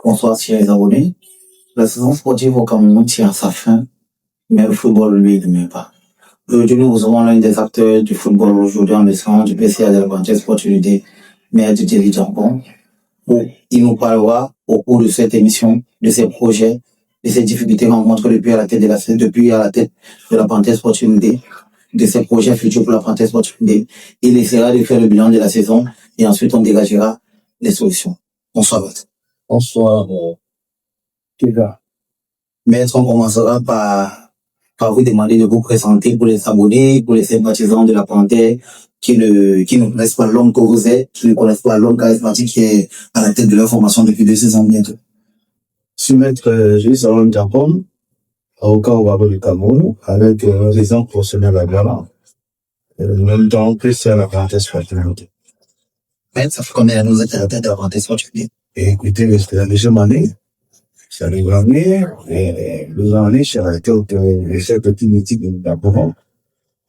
Bonsoir, chers abonnés. La saison sportive au Cameroun tient à sa fin, mais le football, lui, ne met pas. Aujourd'hui, nous avons l'un des acteurs du football aujourd'hui en mission du PCA de la Banque Sportivité, Maître Thierry Jambon, où il nous parlera au cours de cette émission de ses projets, de ses difficultés rencontrées depuis à la tête de la Banque Sportivité, de ses projets futurs pour la Banque Sportivité. Il essaiera de faire le bilan de la saison et ensuite on dégagera les solutions. Bonsoir, Maître. Bonsoir, Kega. Maître, on commencera par vous demander de vous présenter pour les abonnés, pour les sympathisants de la Panthère qui ne connaissent pas l'homme que vous êtes, qui ne connaissent pas l'homme charismatique qui est à la tête de leur formation depuis 2 saisons bientôt. Je suis maître Jules Salon Japon, avocat au barreau du Cameroun, avec résidence professionnelle à Ghana. En même temps, président à la Panthère Sportivité. Maître, ça fait combien d'années vous êtes à la tête de la Panthère Sportivité? Écoutez, c'était la deuxième année. C'est la deuxième année, et 2 années, je suis à la tête de cette petite équipe de Gabon.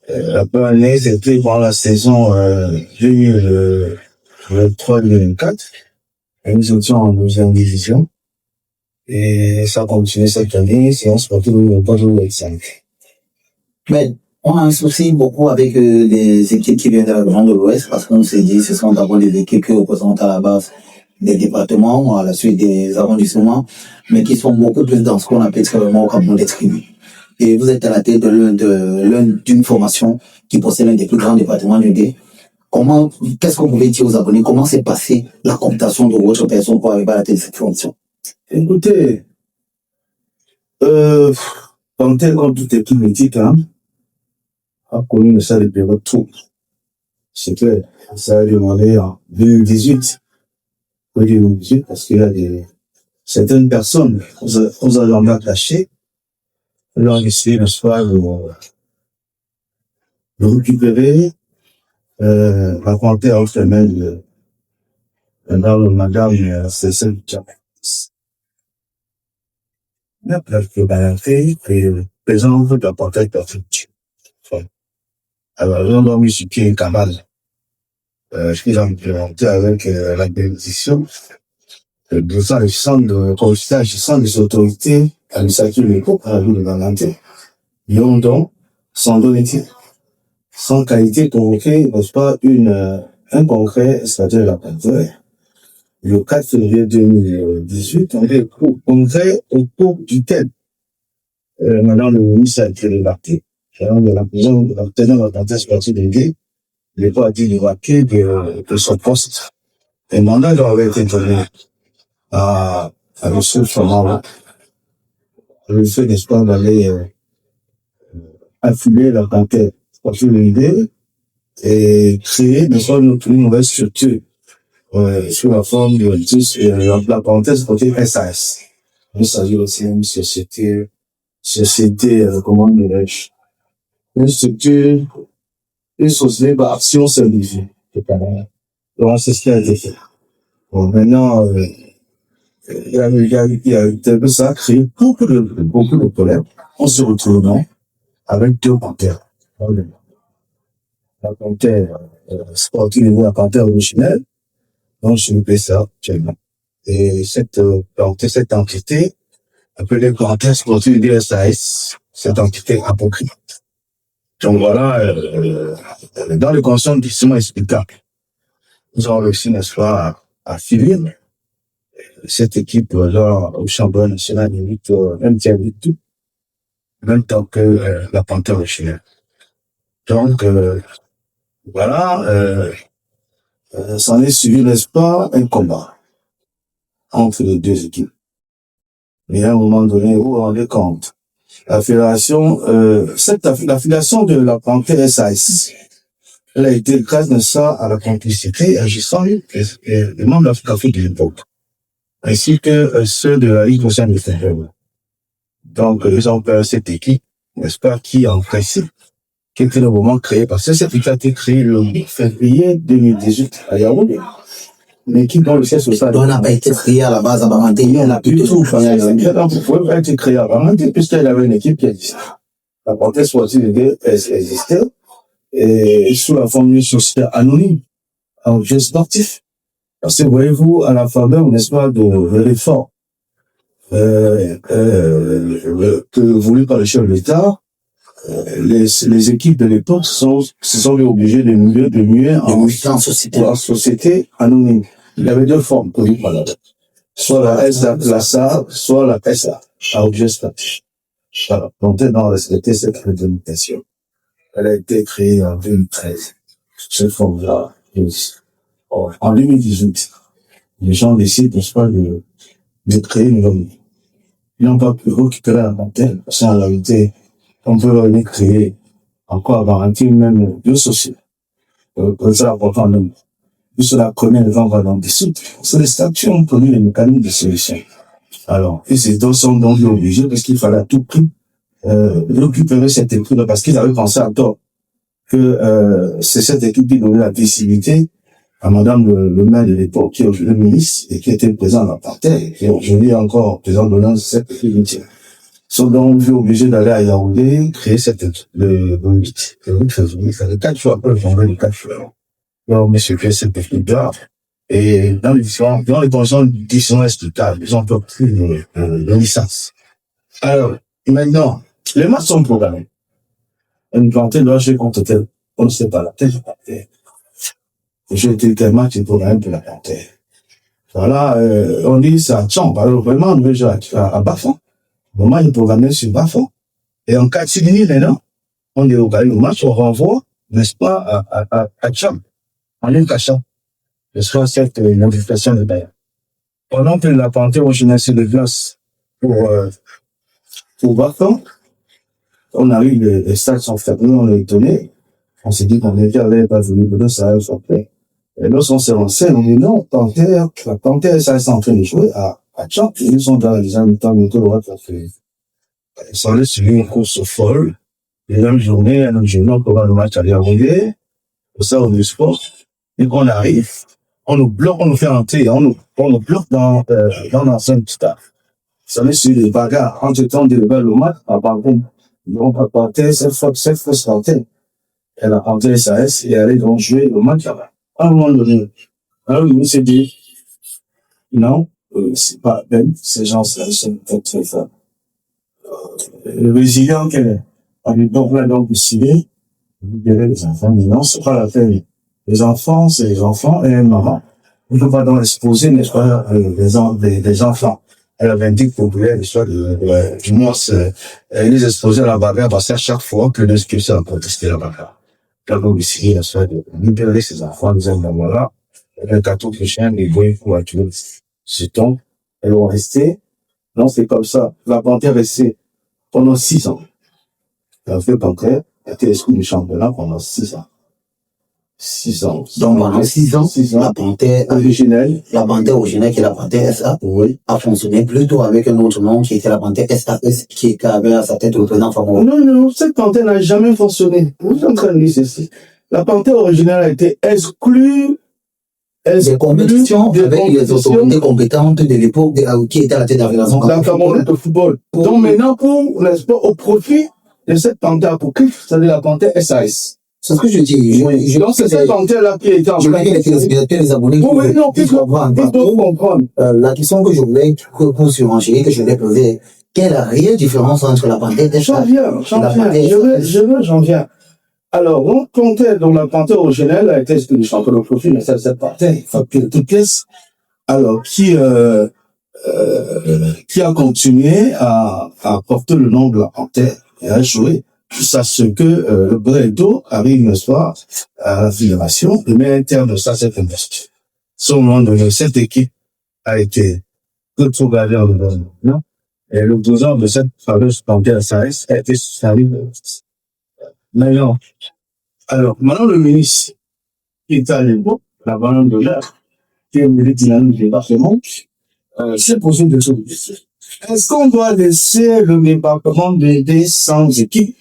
La première année, c'était pendant la saison 2023-2024. Et nous étions en 2e division. Et ça a continué cette année, c'est un sportif de pas jouer 5. Mais on a un souci beaucoup avec les équipes qui viennent de la région de l'Ouest parce qu'on s'est dit ce sont d'abord des équipes qui représentent à la base des départements, à la suite des arrondissements, mais qui sont beaucoup plus dans ce qu'on appelle très vraiment au Cameroun des tribus. Et vous êtes à la tête d'une formation qui possède l'un des plus grands départements du D. Qu'est-ce que vous pouvez dire aux abonnés? Comment s'est passée la cooptation de votre personne pour arriver à la tête de cette formation? Écoutez, Panthère, comme toute équipe mythique, a connu une salle de période tout. C'est clair. Ça a demandé en 2018. Oui, 2018, parce qu'il y a certaines personnes, aux agents attachés, leur essayé, n'est-ce pas, de récupérer, la Panthère entre les mains de madame Cécile Tchapet. La globalité et présent de la Panthère perfecte. Alors, ils ont donc mis sur pied un canal. Ce qu'ils ont implémenté avec la bénédiction de ça, le centre de consultage, le centre des autorités administratives locaux à la ville de Valentin. Ils ont donc, sans donner, sans qualité, convoqué, n'est-ce pas, un congrès statut de la Panthère. Le 4 février 2018, on est au congrès au cours duquel madame le ministre a été rédacté. De la prison de la teneur de la Panthère Sportivité, l'État a dit d'évacuer de son poste. Et le mandat leur avait été donné à M. Famara. Le fait, n'est-ce pas, d'aller affumer la Panthère Sportivité et créer, n'est-ce pas, une nouvelle structure sous la forme de la Panthère Sportive SAS. Il s'agit aussi d'une société, comment dirais-je, une structure, une société par action simplifiée. Donc, c'est ce qui a été fait. Bon, maintenant, il y a eu ça a créé beaucoup de problèmes. On se retrouve avec 2 panthères. La panthère sportive et la panthère originelle. Donc, je me fais ça actuellement. Et cette entité, appelée Panthère Sportive DSAS, cette entité apocryphe. Donc voilà, dans le conscientissement explicable, nous avons réussi, n'est-ce pas, à filer cette équipe au championnat national de lutte, MTL, même temps que la Panthère originelle. Donc, voilà, s'en est suivi, n'est-ce pas, un combat entre les 2 équipes. Mais à un moment donné, vous vous rendez compte, la fédération, l'affiliation de la Panthère SAS, elle a été grâce de ça à la complicité agissant des membres de l'Afrique de l'époque, ainsi que ceux de la Ligue nationale de football. Donc, ils ont fait cette équipe, n'est-ce pas, qui en principe, qui était le moment créé, parce que cette équipe a été créée le 8 février 2018 à Yaoundé. Une équipe dont le siège social n'a pas été créée à la base à Baranté, elle a plutôt Elle n'a pas été créée à Baranté, puisqu'elle avait une équipe qui existait. La Panthère Sportive existait, et sous la formule sociale anonyme, en jeu sportif. Parce que voyez-vous, à la faveur, n'est-ce pas, de réformes voulu par le chef de l'État, les équipes de l'époque se sont obligées de muer en société anonyme. Il y avait deux formes connues par la soit la SA, soit la SA, à objet statique. Voilà. Donc, on a respecté cette réglementation. Elle a été créée en 2013. Cette forme-là, en 2018, les gens décident, n'est-ce pas, de créer une norme. Ils n'ont pas pu récupérer la dentelle, parce qu'en réalité, on peut venir créer encore garantir même deux sociétés. C'est important de cela connaît les gens dans des suites. C'est les statuts ont connu les mécanismes de solution. Alors, et ces deux sont donc obligés parce qu'il fallait à tout prix récupérer cette équipe parce qu'ils avaient pensé à tort que c'est cette équipe qui donnait la visibilité à madame le maire de l'époque, qui est aujourd'hui le ministre et qui était présent dans la partie, et aujourd'hui encore présent dans cette équipe. Sont donc obligés d'aller à Yaoundé, créer cette équipe, le 4 jours après le vendredi, le 4 jours. Alors, monsieur fait cette équipe-là, et dans les conditions d'édition explicables, ils ont obtenu une licence. Alors, maintenant, les matchs sont programmés. Une plantée doit jouer contre tel, on ne sait pas la tête, j'ai été quel match est programmé pour la plantée. Voilà, on dit ça chambre. Alors, vraiment, on veut jouer à Bafon. Le match est programmé sur Bafon. Et en cas de signer, maintenant, on est au match, on renvoie, n'est-ce pas, à Chambre. En ligne cachant. Je soit cette modification de d'ailleurs. Pendant que la panthère originale se déplace pour Bafon, on a eu les stades sont fermés, on est étonné. On s'est dit qu'on était allé pas venir, mais ça a fait. Et lorsqu'on s'est renseigné, on dit non, la panthère, ça est en train de jouer à Champ. Ils sont dans les habitants de l'autre fait. Ils sont allés sur une course folle. Les mêmes journées, on commence le match à arriver. Pour ça, on est sport. Et qu'on arrive, on nous bloque, on nous fait entrer, on nous bloque dans l'enceinte staff. Ça met sur les bagarres. Entre-temps, on délibère le match, à Bangoum. Donc, à partir cette fausse panthère. Elle a entré SAS et elle est donc jouer le match là-bas. À un moment donné, alors, il s'est dit, non, c'est pas peine, ces gens-là, ils sont très faibles. Le résilient qu'elle est, on est donc là, donc, décidé, libérer les enfants, mais non, c'est pas la peine. Les enfants, c'est les enfants et une maman. On ne peut pas donc exposer, n'est-ce pas, des enfants. Elle avait indiqué populaire l'histoire du moins, elle les exposait à la bagarre parce qu'à chaque fois que l'excuse a contesté la bagarre. Quand on décide, la soit de libérer ses enfants, nous avons moment-là, le 14 prochain, les voyez pour tuer. C'est donc, elles vont rester. Non, c'est comme ça. La panthère est restée pendant 6 ans. La vraie panthère était exclue du championnat pendant 6 ans. 6 ans. Donc, pendant 6 ans, la panthère originelle qui est la panthère SA, oui, a fonctionné plutôt avec un autre nom qui était la panthère SAS, qui avait à sa tête le président Famara. Non, cette panthère n'a jamais fonctionné. Vous êtes en train de dire ceci. La panthère originale a été exclue des compétitions avec les autorités compétentes de l'époque qui étaient à la tête de la fédération. La Cameroun de football. Donc maintenant, n'est-ce pas, au profit de cette panthère apocryphe, c'est-à-dire la panthère SAS. C'est ce que je dis. Donc c'est cette panthère-là qui est en train de les abonnés. Oui, non, il faut comprendre. La question que je voulais pour surenchérir, que je voulais poser, quelle est la réelle différence entre la panthère J'en viens. Alors, on comptait dans la panthère originelle, a été exclue du championnat au profit de cette panthère, toute pièce, alors, qui a continué à porter le nom de la panthère et à jouer jusqu'à ce que le Brédo arrive, n'est-ce pas, à la fédération et met un terme de ça, cette investiture. Au moment donné, cette équipe a été rétrogradée en non? Et l'opposant de cette fameuse panthère SAS a été suspendu. Maintenant, le ministre qui était à l'époque, la banane de l'air, qui est ministre du département, s'est posé une question. Est-ce qu'on doit laisser le département d'aider sans équipe?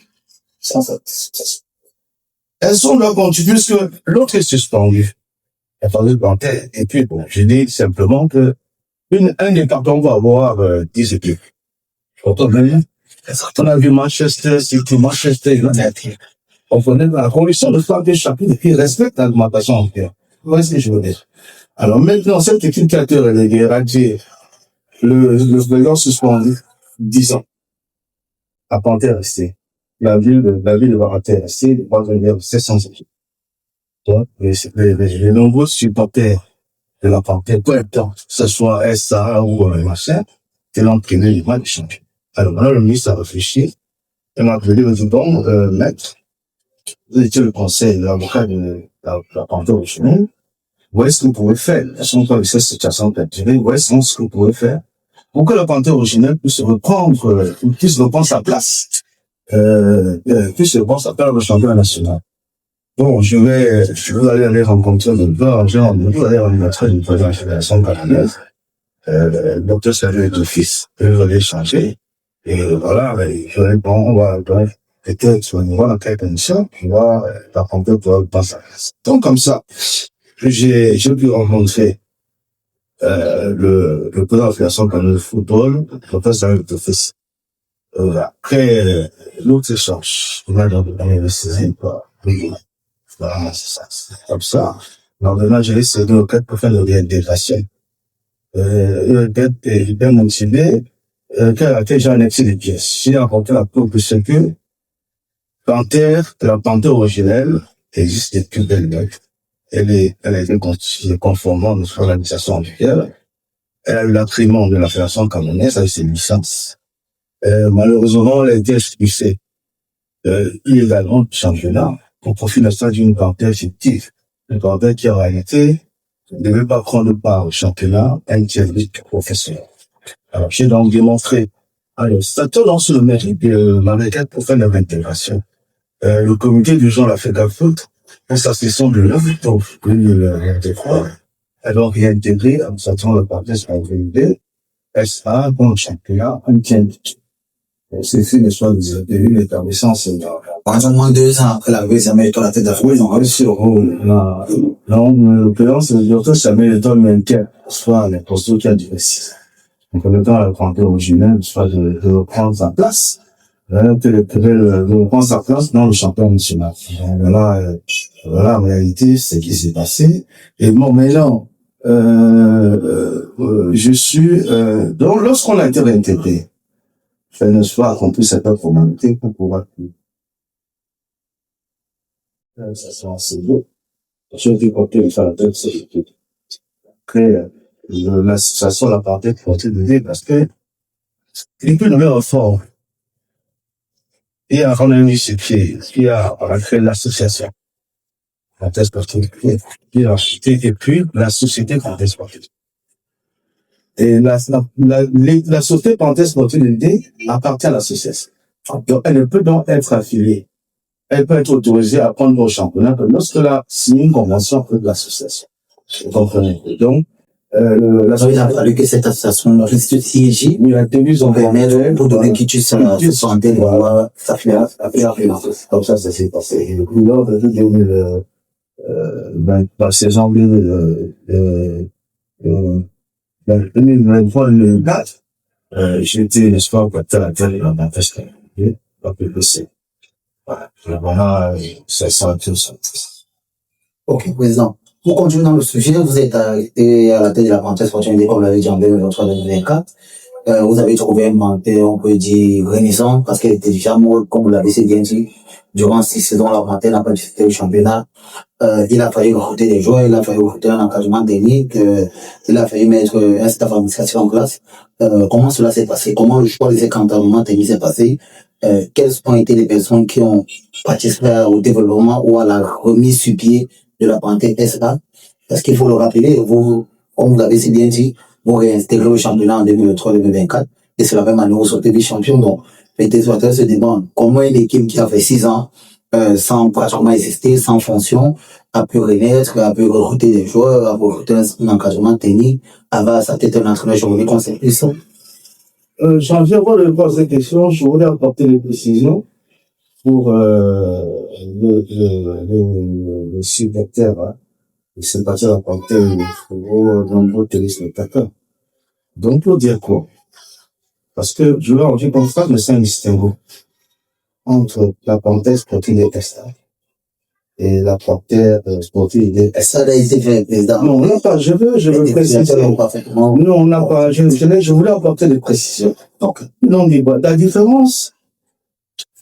Est-ce qu'on doit continuer parce que l'autre est suspendu? La fameuse panthère. Et puis, bon, je dis simplement que un département va avoir 10 équipes. On a vu Manchester City, Manchester United. On connaît la condition de faire des chapitres qui respectent l'augmentation en pierre. Voilà ce que je veux dire. Alors maintenant, cette équipe qui a été reléguée, Le slogan suspendu 10 ans. La Panthère est restée. La ville de Panthère est restée. Le Panthère est resté sans équipe. Donc, les nombreux supporters de la Panthère, peu importe, que ce soit SA ou machin, c'est l'entraîneur du match champion. Alors, maintenant, le ministre a réfléchi. Il m'a appelé, il m'a dit, bon, maître, vous étiez le conseil de l'avocat de la Panthère originelle. Où est-ce que vous pouvez faire, si on peut avec cette situation perdurée, où est-ce que vous pouvez faire pour que la Panthère originelle puisse reprendre sa place, puisse reprendre sa place au championnat national. Bon, je vais aller rencontrer le gars, je vais aller rencontrer le président de la Fédération camerounaise, docteur Samuel Fils. Je vais aller échanger. Et voilà, je vais, bon, on va, peut-être, on va dans quelques émissions, on va, la Panthère pourra passer sa place. Donc, comme ça, j'ai pu rencontrer le président de la Fédération camerounaise de football, le docteur Samuel Fils. Après, l'autre échange, on a dans l'université, quoi. Voilà, c'est ça. Comme ça. Maintenant, j'ai essayé de requête pour faire le réintégration. Il est bien motivé, quel genre d'excès de pièces. J'ai apporté la preuve que c'est que la Panthère originelle existe depuis belle date. Elle a été constituée conformément à l'organisation en vigueur. Elle a eu l'agrément de la Fédération camerounaise avec ses licences. Malheureusement, elle a été expulsée, illégalement du championnat. Au profit l'instant d'une Panthère fictive. Une Panthère qui, en réalité, ne devait pas prendre part au championnat interligue professionnel. Alors, j'ai donc démontré, alors, ça tourne sur le mérite de ma requête pour faire l'intégration. Le comité du genre l'a fait d'un foot, pour sa session de 9 octobre, elle va réintégrer, en s'attendant la Panthère sur la SA, pour le championnat interligue. C'est une histoire de l'établissement, c'est Par exemple, moins 2 ans après la vie, ça met la tête d'affaire. oui, non, sur non, l'occurrence, c'est le docteur Samuel Eto'o maintient, soit les postures qui a duré 6 ans. Donc, le temps à la Panthère originelle, soit de reprendre sa place, de reprendre sa place dans le championnat national. Voilà, en réalité, c'est ce qui s'est passé. Et bon, maintenant, je suis, donc, lorsqu'on a été réintégré, fait ne soit accompli cette formalité pour pouvoir ça soit assez beau. Je dis porter le faire de c'est après l'association la partie portée de l'idée parce que il peut nommer un fort. Et à rendre initié, qui a créé l'association. La thèse sportive, qui a acheté, et puis la société Panthère sportive. Et la société Panthère sportive de l'idée appartient à l'association. Donc, elle ne peut donc être affiliée. Elle peut être autorisée à prendre au championnat que lorsqu'elle a signé une convention avec l'association. Vous comprenez? Donc, il a fallu que cette association reste siégée. Il a tenu son permettre pour donner quitus à la santé de sa filiale. Comme ça s'est passé. Et puis, lors de 2020, saison 2023-2024, j'étais, n'est-ce pas, à la télé dans ma feste. Pas plus possible. Voilà, c'est ça, tout ça. Ok, président. Pour continuer dans le sujet, vous êtes arrêté à la tête de la Panthère sportive, comme vous l'avez dit en 2023-2024. Vous avez trouvé une Panthère, on peut dire, renaissante, parce qu'elle était déjà morte, comme vous l'avez si bien dit. Durant 6 saisons, la Panthère n'a pas disputé le championnat. Il a fallu recruter des joueurs, il a fallu recruter un encadrement technique, il a fallu mettre un staff administratif en place. Comment cela s'est passé? Comment le choix de cet encadrement technique s'est passé? Quelles ont été les personnes qui ont participé au développement ou à la remise sur pied de la Panthère SA? Parce qu'il faut le rappeler, vous, comme vous l'avez si bien dit, vous réintégrez le championnat en 2023-2024 et c'est la même année où vous sortez des champions. Donc, les téléspectateurs se demandent comment une équipe qui a fait 6 ans sans pratiquement exister, sans fonction, a pu renaître, a pu recruter des joueurs, a pu recruter un encadrement technique, avoir à sa tête un entraîneur. Je voulais qu'on sait plus ça. Avant de poser cette question, je voulais apporter des précisions pour le supporter, hein, le sympathisant de la Panthère aux nombreux téléspectateurs. Donc, pour dire quoi? Parce que je leur dis comme ça, mais c'est un distinguo entre la Panthère sportive et Testa. et la Panthère sportive idée S. Ça a été fait, président. Non, on n'a pas, je veux préciser. Non, on n'a pas, je voulais apporter des précisions. Donc, non, la différence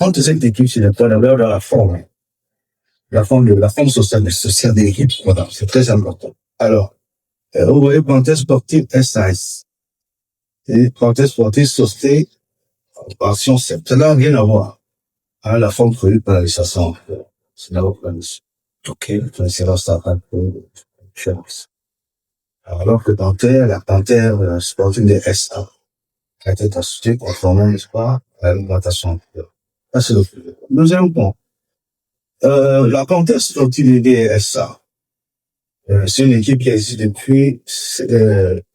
entre cette équipe, c'est d'abord dans la forme. La forme sociale de l'équipe. Voilà, c'est très important. Alors, vous voyez, Panthère sportive SAS. Et Panthère sportive société, action sept. Ça n'a rien à voir. Hein, la forme prévue par la législation. C'est là où ok, c'est là, ça un peu, alors que la Panthère sportive des SA a été associée conformément, n'est-ce pas, à l'augmentation. Ça, c'est le deuxième point. La Panthère sportive des SA, c'est une équipe qui existe depuis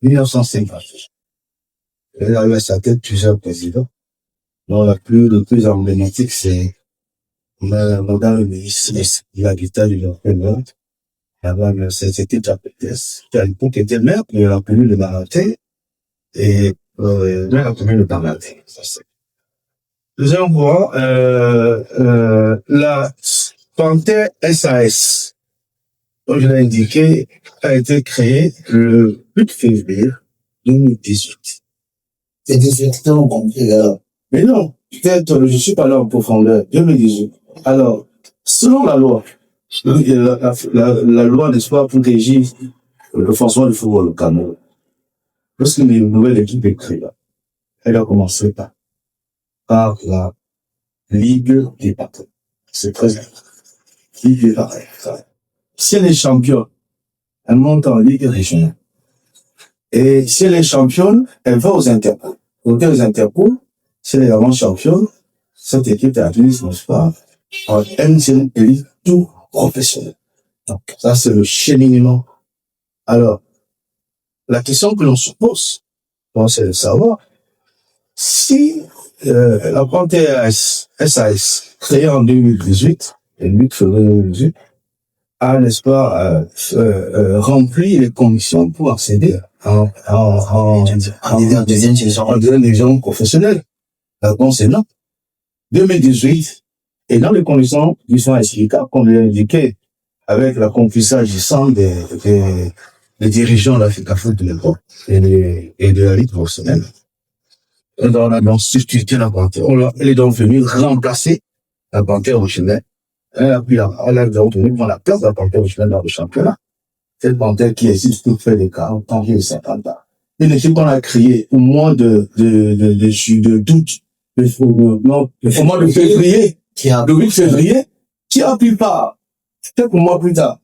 1950. Elle a eu à sa tête plusieurs présidents. Donc, le plus emblématique, c'est Madame le ministre de l'Habitat du Nord. Avant cette équipe d'APTS, qui à l'époque était maire de la commune de Baraté et de la commune de Baraté. Deuxième point, la Panthère SAS, comme je l'ai indiqué, a été créée le 8 février 2018. C'est 18 ans, compris, alors. Mais non, peut-être, je suis pas là en profondeur, 2018. Alors, selon la loi, la loi, n'est-ce pas, pour régir le fonctionnement du football au Cameroun, lorsqu'une nouvelle équipe est créée, elle a commencé par la Ligue des partenaires. C'est très important. Ligue des partenaires. Si elle est championne, elle monte en Ligue régionale. Et si elle est championne, elle va aux Interpôles. Aux Interpôles, si elle est vraiment championne, cette équipe est admise, n'est-ce pas, en MTN Elite tout professionnel. Donc, ça, c'est le cheminement. Alors, la question que l'on se pose, c'est de savoir si la Panthère SAS, créée en 2018, le 8 février 2018, a, n'est-ce pas, rempli les conditions pour accéder en deuxième division professionnelle. La réponse est non. 2018, et dans les conditions qui sont explicables, comme je l'ai indiqué, avec la conclusion agissant des dirigeants de l'Afrique de l'époque et de la Ligue professionnelle. On a donc substitué la Panthère. Elle est donc venue remplacer la Panthère originelle. Elle a donc venu prendre la place de la Panthère originelle dans le championnat. Cette Panthère qui existe pour faire des 40 ans, et 50 ans. Une équipe qu'on a créée au mois d'août, au mois de février, le 8 février, qui a pris part, quelques mois plus tard,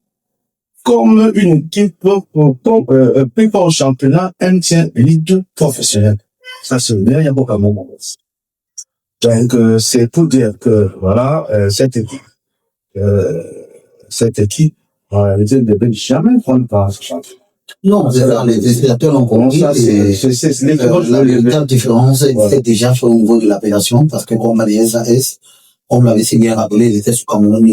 comme une équipe, pris part au championnat MTN Elite professionnel. Ça, c'est le meilleur pour Cameroun. Donc, c'est pour dire que, voilà, cette équipe, en réalité, ne devait jamais prendre part à ce championnat. Non, les destinataires ont compris. La véritable différence, c'est déjà fait au niveau de l'appellation, parce que comme les SAS, on l'avait si bien rappelé, les tests Cameroun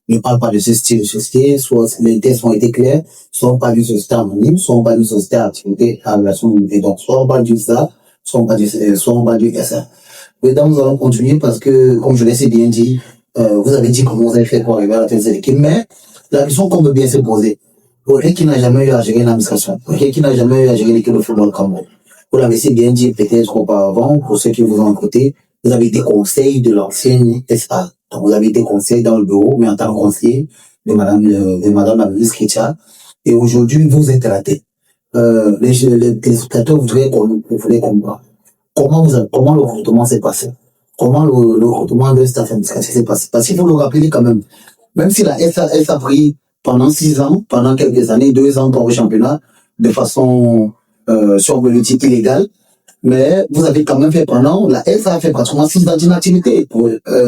ne parlent pas de ce style. Ce style, soit les tests ont été clairs, soit on parle d'une société anonyme, soit on parle d'une société activité à relation limitée. Donc, soit on parle du SA, soit on parle du SA. Maintenant, nous allons continuer parce que, comme je l'ai si bien dit, vous avez dit comment vous avez fait pour arriver à la tête de cette équipe, mais la question qu'on peut bien se poser, quelqu'un qui n'a jamais eu à gérer l'administration, quelqu'un qui n'a jamais eu à gérer l'équipe de football Cameroun. Vous l'avez si bien dit peut-être auparavant, pour ceux qui vous ont écouté, vous avez été conseil de l'ancienne SA. Donc vous avez été conseil dans le bureau, mais en tant que conseiller de madame la ministre Ketia. Et aujourd'hui, vous êtes à la tête. Les spectateurs voudraient comprendre. Comment le recrutement s'est passé? Comment le recrutement de staff administratif s'est passé? Parce qu'il faut le rappeler quand même si la SA a pris pendant 6 ans, pendant quelques années, 2 ans pour le championnat, de façon, sur le titre illégal. Mais vous avez quand même fait pendant, la SA a fait pratiquement 6 ans d'inactivité.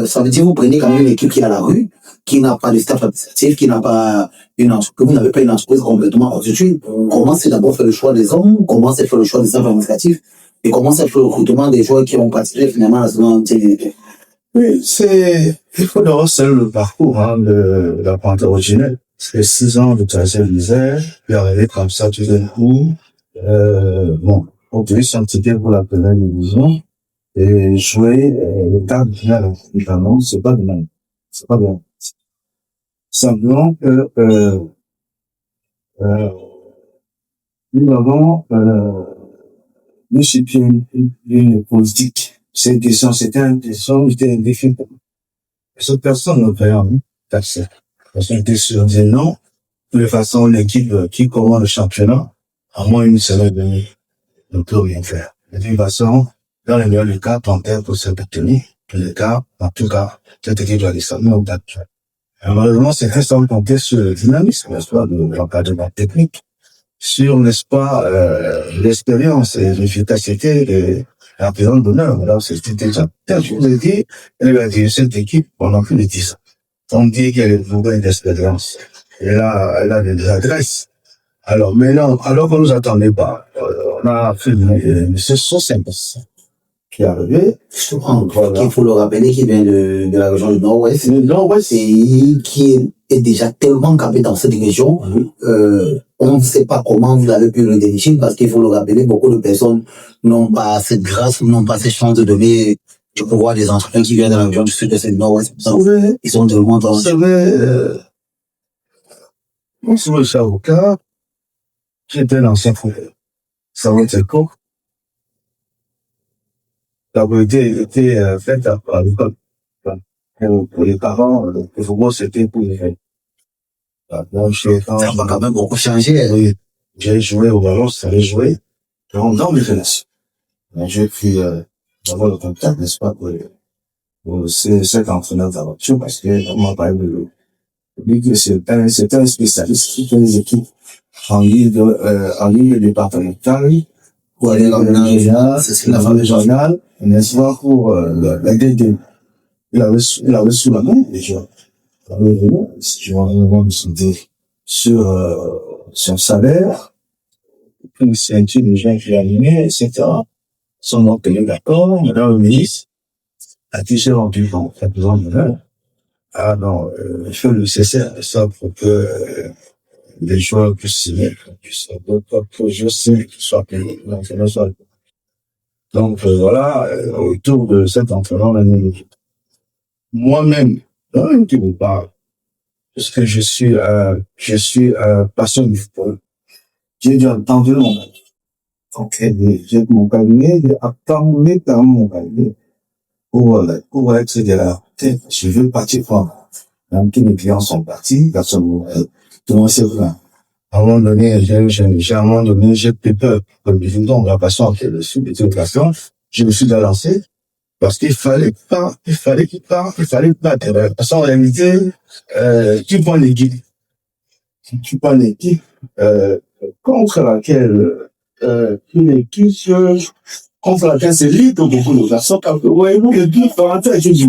Ça veut dire que vous prenez quand même une équipe qui est à la rue, qui n'a pas de staff administratif, qui n'a pas que vous n'avez pas une entreprise complètement constituée. Comment c'est d'abord fait le choix des hommes? Comment c'est fait le choix des staff administratifs? Et comment c'est fait le recrutement des joueurs qui ont participé finalement à la saison TDP? Oui, il faut d'abord saluer le parcours, de la Panthère originelle. C'est 6 ans de trajet misère, puis arriver comme ça tout d'un coup, obtenir son ticket pour la première division, et jouer, le quart de finale, notamment, c'est pas de même. C'est pas bien. Simplement que nous avons nous situons une politique. C'est une question, c'était un défi. Cette personne ne peut rien taxer. Parce qu'on était sûr de dire non. De toute façon, l'équipe qui commande le championnat, à moins une semaine de nuit, ne peut rien faire. De toute façon, dans le meilleur des cas, Panthère peut se tenir. Le cas, en tout cas, cette équipe doit descendre au date. Malheureusement, c'est très sans compter sur le dynamisme, n'est-ce pas, de l'encadrement technique, sur, n'est-ce pas, l'expérience et l'efficacité de la présence d'honneur. Alors, c'était déjà, je vous ai dit, elle a dit, cette équipe pendant plus de 10 ans. On dit qu'elle est nouvelle d'expérience. Elle a des adresses. Alors, maintenant, alors qu'on nous attendait pas, on a fait ce sont 5 qui est arrivé. Voilà. Il faut le rappeler qu'il vient de la région du Nord-Ouest. Le Nord-Ouest. Et qui est déjà tellement capé dans cette région. On ne sait pas comment vous avez pu le dénicher parce qu'il faut le rappeler, beaucoup de personnes n'ont pas cette grâce, n'ont pas cette chance de donner du pouvoir des entrepreneurs qui viennent de la région du Sud-Est et du Nord-Ouest. Ils sont tellement dans... Vous savez, mon souhait avocat, j'étais un ancien footballeur. Ça va être quoi? La vérité était faite à l'école. Pour les parents, le football, c'était pour les jeunes. Moi, Ça va quand même beaucoup changer. Oui, j'ai joué au ballon, ça allait jouer dans mes relations. J'ai pu avoir le contact, n'est-ce pas, pour cet entraîneur d'aventure, parce que on m'a parlé de lui que c'est un spécialiste qui fait des équipes en ligne départementale, pour aller dans le régional, c'est la famille régionale, n'est-ce pas, pour la DD. Il avait sous la main, déjà. Si tu vois vraiment sur son salaire, puis c'est une gens qui a animé, etc. Son nom payé d'accord, madame le ministre a dit j'ai rendu compte, il a besoin de l'heure. Ah non, il faut le cesser ça pour que les joueurs puissent signer, que je sais qu'ils soient payés. Donc voilà, autour de cet entraîneur, moi-même, dans une qui vous parle, parce que je suis passionné du football. J'ai dû attendre mon cabinet. Ok. J'ai mon cabinet, j'ai attendu dans mon cabinet pour être de la tête. Je veux partir voir. Même tous les clients sont partis, personne tout le monde s'est plaint. À un moment donné, j'ai pris peur. Comme je donc, la passion qui est le sud de l'éducation, je me suis lancé. Parce qu'il fallait pas, il fallait pas, de toute façon, en réalité, tu prends l'équipe, contre laquelle, une équipe, contre laquelle c'est libre beaucoup de façon, parce que, voyez-vous, le but parental, je dis,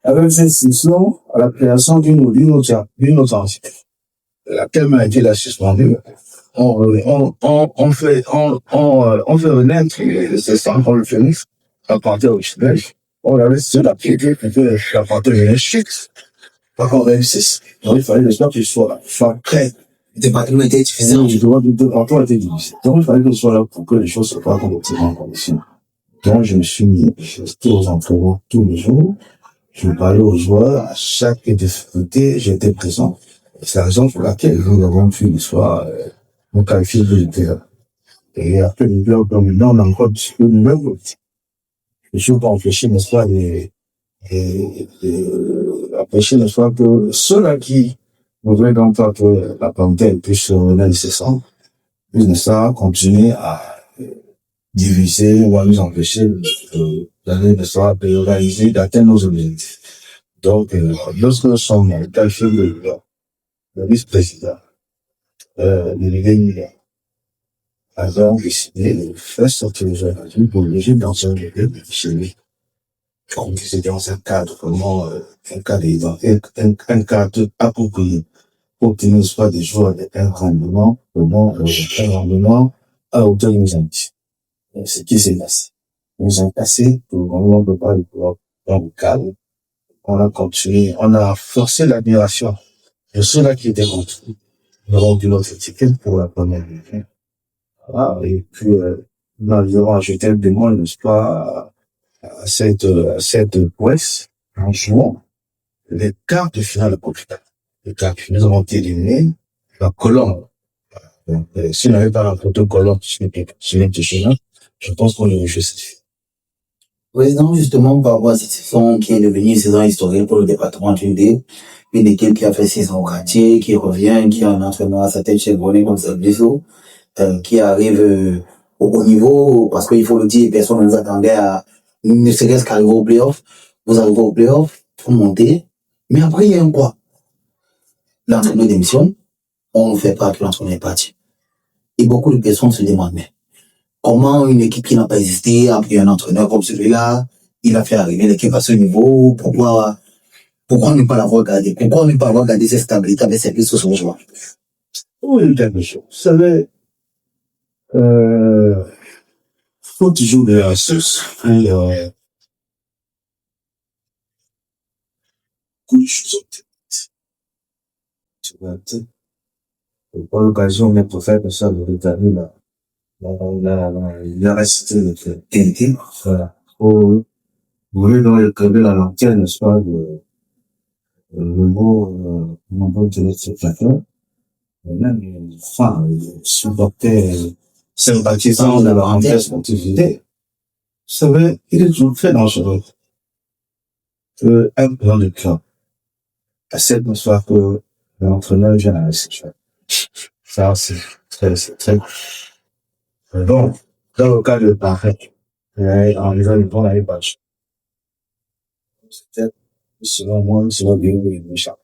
avec cette session, à la création d'une autre entité, laquelle m'a été la suspendue. On fait renaître ces centres, on le fait à partir au Chili. On avait seul à piéger, que à partir de chics. Pas qu'on réussisse. Donc, il fallait le sport qu'il soit prêt. Le département était difficile. Le département était difficile. Donc, il fallait que ce soit là pour que les choses se fassent en condition. Donc, je me suis mis, j'étais aux entraînements tous les jours. Je parlais aux joueurs, à chaque difficulté, j'étais présent. C'est la raison pour laquelle nous avons pu l'histoire, nous qualifier de l'intérieur. Et après le club dominant, on a encore discuté de nouvelles politiques. Je suis pas empêché, n'est-ce pas, empêcher, n'est-ce pas, que ceux-là qui voudraient donc pas que la Panthère puisse revenir nécessairement, puissent, n'est-ce pas, continuer à diviser ou à nous empêcher d'aller, n'est-ce pas, de réaliser, d'atteindre nos objectifs. Donc, lorsque nous sommes qualifiés le vice-président, délégué avant décidé de faire sortir les jeunes adultes pour les jeunes dans un milieu chez lui. Donc, c'est dans un cadre vraiment, un cadre approprié pour obtenir soit des joueurs un rendement, un rendement à hauteur de nos ambitions. Ce qui s'est passé. Nous avons passé pour le moment de pas pouvoir dans le cadre. On a continué, on a forcé l'admiration de ceux-là qui étaient contre nous. Nous avons dû notre étiquette pour la première fois. Voilà, et puis, nous avions ajouté un bémol, n'est-ce pas, à cette prouesse, en jouant, les quarts de finale de Coupe d'Italie. Les quarts de finale, nous avons été éliminés par Colombe. Donc, si on n'avait pas rencontré Colombe, je pense qu'on aurait joué cette finale. Président, justement, par rapport à cette saison qui est devenue une saison historique pour le département du D, une équipe qui a fait 6 ans au quartier, qui revient, qui a un entraîneur à sa tête chez Grenoble comme ça, qui arrive au haut niveau, parce qu'il faut le dire, personne ne nous attendait à, ne serait-ce qu'arriver au playoff. Vous arrivez au playoff, vous montez, mais après, il y a un quoi? L'entraîneur démissionne, on ne fait pas que l'entraîneur est parti. Et beaucoup de personnes se demandent, mais comment une équipe qui n'a pas existé a pris un entraîneur comme celui-là, il a fait arriver l'équipe à ce niveau, pourquoi ne pas l'avoir gardé? Pourquoi ne pas avoir gardé cette stabilité avec ses plus sur son joueur? Oui, quelque chose. Vous savez, faut toujours de la source. Et, beaucoup de choses ont été dites. Tu vois, tu sais. Pour l'occasion, on est pour faire ça, le détail, là. Il a resté notre qualité. Voilà. Faut, vous voulez dans le club, la lanterne, n'est-ce pas, le nombre de notre spectateur. Même, enfin, supporter, sympathisant de la rentrée sportivité. Vous savez, il est toujours très dangereux qu'un plan de club accepte de soit que l'entraîneur vienne à la situation. Ça, c'est très, bon. Dans le cas de Paris, en lisant le plan l'année passée, c'était, selon moi, selon bien, méchant.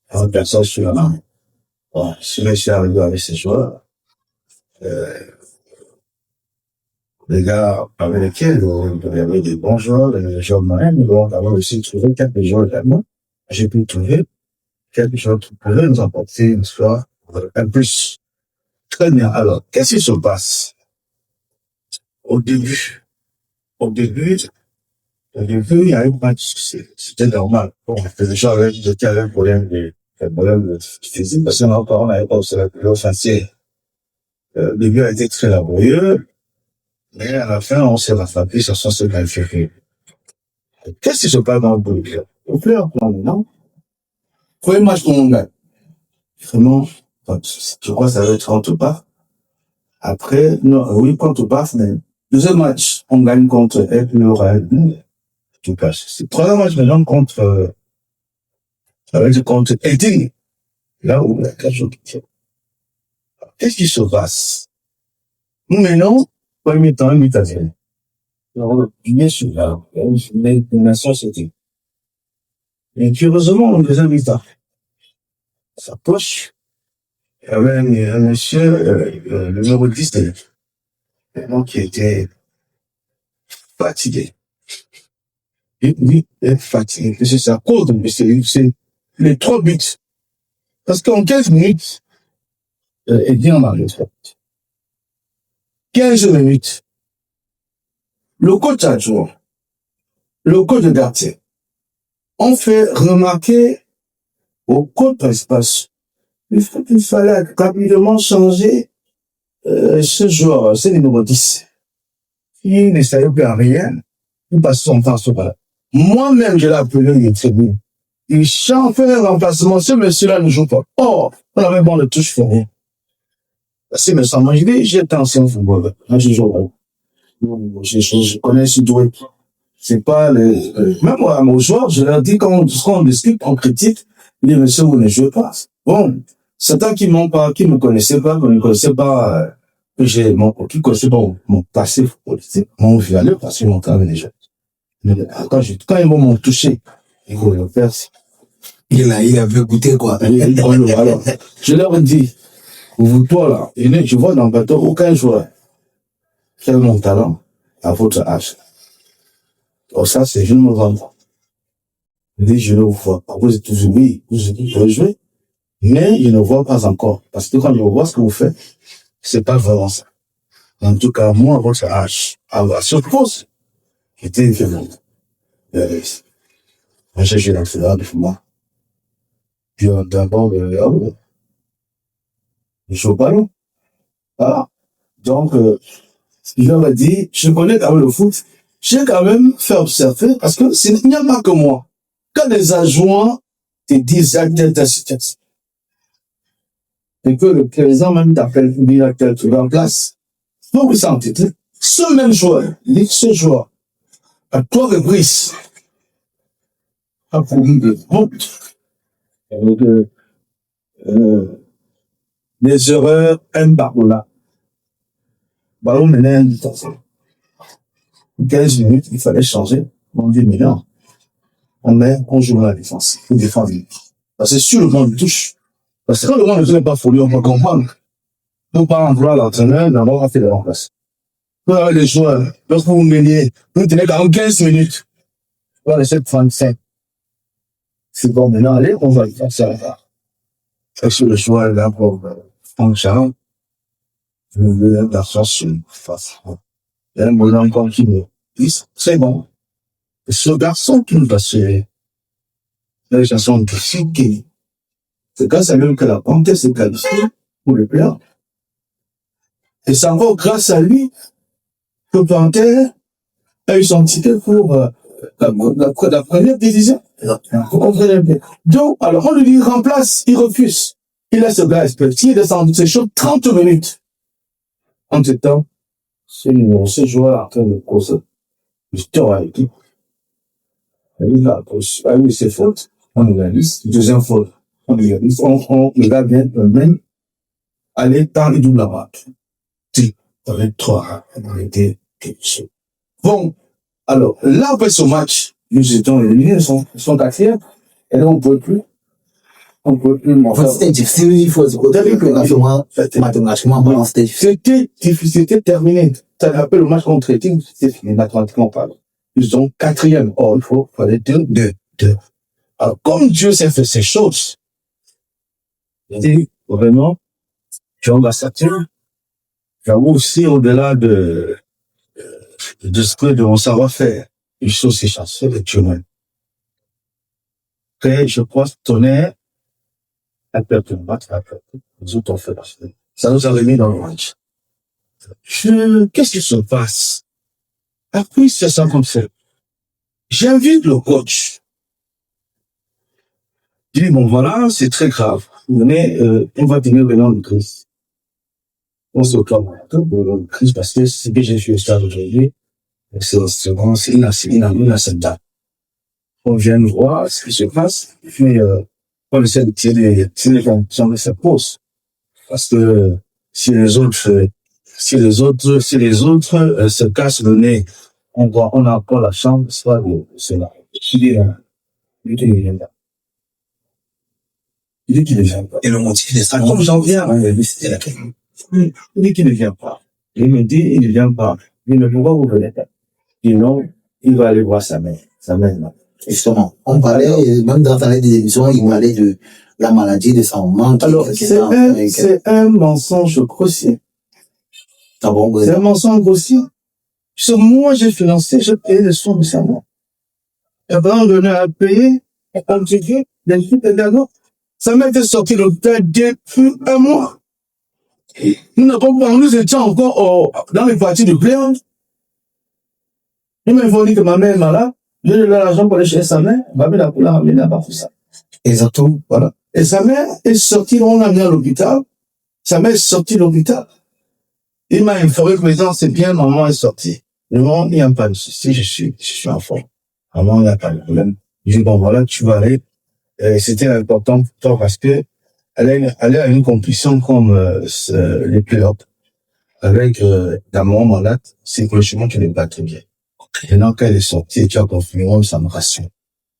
Alors, personne sur la main. Bon, si monsieur arrive avec ses joueurs, les gars avec lesquels il y avait des bons joueurs, des joueurs moyens, nous devons avoir aussi trouvé quelques joueurs également. J'ai pu trouver quelques joueurs qui pourraient nous apporter une histoire, un plus. Très bien. Alors, qu'est-ce qui se passe? Au début, il y a eu pas de souci. C'était normal. Bon, les gens avaient un problème de physique, parce qu'on n'avait pas aussi la plus offensive. Le début a été très laborieux, mais à la fin, on s'est rattrapé sur son second qualifié. Qu'est-ce qui se passe dans le boulot? Au plus en plan, non? Premier match qu'on gagne. Vraiment, je crois que ça va être contre pas. Après, non, oui, contre pas, mais deuxième match, on gagne contre FLORAL. Tout passe. C'est troisième match maintenant contre, ça va être contre Edding. Là où il y a quelque chose qui tient. Qu'est-ce qui se passe? Nous, maintenant, premier temps, une mi-temps. Bien sûr, là, les nations, c'était. Et curieusement, en deuxième mi-temps, sa poche, il y avait un monsieur, le numéro 10, vraiment qui était fatigué. Et lui, il est fatigué. C'est sa cause, mais c'est les 3 buts. Parce qu'en 15 minutes, il dit en arrière. 15 minutes. Le coach adjoint, le coach de gardien, on fait remarquer au coach principal il fallait rapidement changer ce joueur, c'est le numéro 10. Il ne savait plus rien. Il passe son temps sur là. Moi-même, je l'ai appelé, il est très bien. Il chante, fait un remplacement. Ce monsieur-là ne joue pas. Oh, on avait bon de touche pour rien. C'est me semble, j'étais ancien footballeur. Là, je joue. Je connais ce doué. C'est pas même moi, aux joueurs, je leur dis quand on discute, on critique, les messieurs, vous ne jouez pas. Bon, certains qui me connaissaient pas, qui connaissaient pas mon passé politique, m'ont vu aller parce qu'ils m'ont travaillé déjà. Mais quand ils m'ont touché, ils vont le faire. Il avait goûté quoi. Alors, je leur dis, toi là, je vois dans le bateau aucun joueur qui a mon talent à votre âge. Donc ça, c'est je ne me vends pas. Je ne vois pas. Vous êtes toujours oui, vous pouvez jouer, mais je ne vois pas encore. Parce que quand je vois ce que vous faites, c'est pas vraiment ça. En tout cas, moi, à votre âge, à cette pause, j'étais différent. Moi, j'ai joué dans le fédéral de moi. Puis d'abord, je joue pas non. Voilà. Donc, je leur ai dit, je connais quand même le foot. J'ai quand même fait observer, parce que il n'y a pas que moi. Quand les adjoints te disent telle situation. Et que le président même t'appelle pour dire que tu vas en place. Donc, ça en tête. Ce même joueur, ce joueur, à 3 reprises, a commis des fautes, des erreurs impardonnables. Ballon menait un temps. 15 minutes, il fallait changer. On dit, mais non. On joue à la défense. On défend vite. Parce que sur le banc de touche, parce que quand le banc ne touche pas folie, on peut comprendre. On peut pas en vouloir l'entraîneur, d'abord, on fait la remplace. Pour les joueurs, lorsque vous meniez, vous tenez 15 minutes. On va laisser 35. C'est bon, maintenant, allez, on va le faire ça. Parce que le choix est là pour Franck Charles. Le garçon sur face. Il y a un mot encore qui me dit, c'est bon. Et ce garçon qui nous va se la chanson de Fiki. C'est grâce à lui que la Panthère s'est qualifiée pour le play-off. Et c'est encore grâce à lui que Panthère a eu son ticket pour la première division. Vous comprenez bien. Donc, alors on lui dit remplace, il refuse. Il laisse le gars espérer. Il descend de ses choses 30 minutes. En ce temps, ce joueur en train de causer le tort à l'équipe. Il a eu ses fautes, on égalise. Deuxième faute, on égalise. On regarde bien, même, aller dans les doubles abattus. Avec 3, on a été quelque chose. Bon, alors, là, après ce match, nous étions éliminés, son 4e, et là, on ne pouvait plus. On ne pouvait plus. En fait, c'était difficile, il faut se côté que mathématiquement, c'était difficile, c'était terminé. Ça rappelle le match contre Eting, c'était fini, mathématiquement parlant. Ils sont 4e. Or, il fallait 2. Alors, comme Dieu s'est fait ces choses, et vraiment, Jean Bassatin, j'avoue aussi, au-delà de ce que de mon savoir-faire, une chose c'est chanceux de Dieu même. Après, je crois, tonnerre, un peu de match, nous autres, on fait la semaine. Ça nous a remis dans le match. Qu'est-ce qui se passe? Après, c'est ça comme ça. J'invite le coach. Je dis, bon, voilà, c'est très grave. Mais, on va tenir le nom de crise. On se calme un peu pour le crise parce que ce que j'ai fait ça aujourd'hui, c'est vraiment, c'est une date. On vient nous voir ce qui se passe, puis, on essaie de tirer les fonctions de sa pause. Parce que, si les autres se cassent le nez, on a encore la chance, soit de cela. Il dit qu'il ne vient pas. Et le motif de ça, Comme j'en viens, il dit qu'il ne vient pas. Il me dit, il ne vient pas. Il dit, mais pourquoi vous venez pas? Sinon, il va aller voir sa mère. Sa mère, là. Justement, on parlait, même dans des émissions, il parlait de la maladie de sa maman. Alors, c'est un mensonge grossier. Ah bon, c'est un mensonge grossier. Parce que moi, j'ai financé, j'ai payé les soins de sa mère. Et avant de donner à payer, on dit, l'équipe est d'accord. Sa mère était sortie de l'hôpital depuis 1 mois. Nous étions encore dans les parties de playoff. Il m'a informé que ma mère est malade. Je lui ai donné l'argent pour aller chez sa mère. Ma mère l'a ramené là-bas pour ça. Exactement. Voilà. Et sa mère est sortie, on l'a amené à l'hôpital. Sa mère est sortie de l'hôpital. Il m'a informé que maintenant c'est bien, maman est sortie. Non, il n'y a pas de souci, je suis en forme. Maman, il n'y a pas de problème. Je dis, bon, voilà, tu vas aller. C'était important pour toi parce que elle a une compétition comme les playoffs. Avec ta maman malade, c'est que le chemin, tu n'es pas très bien. Maintenant qu'elle est sortie et tu as confirmé, ça me rassure.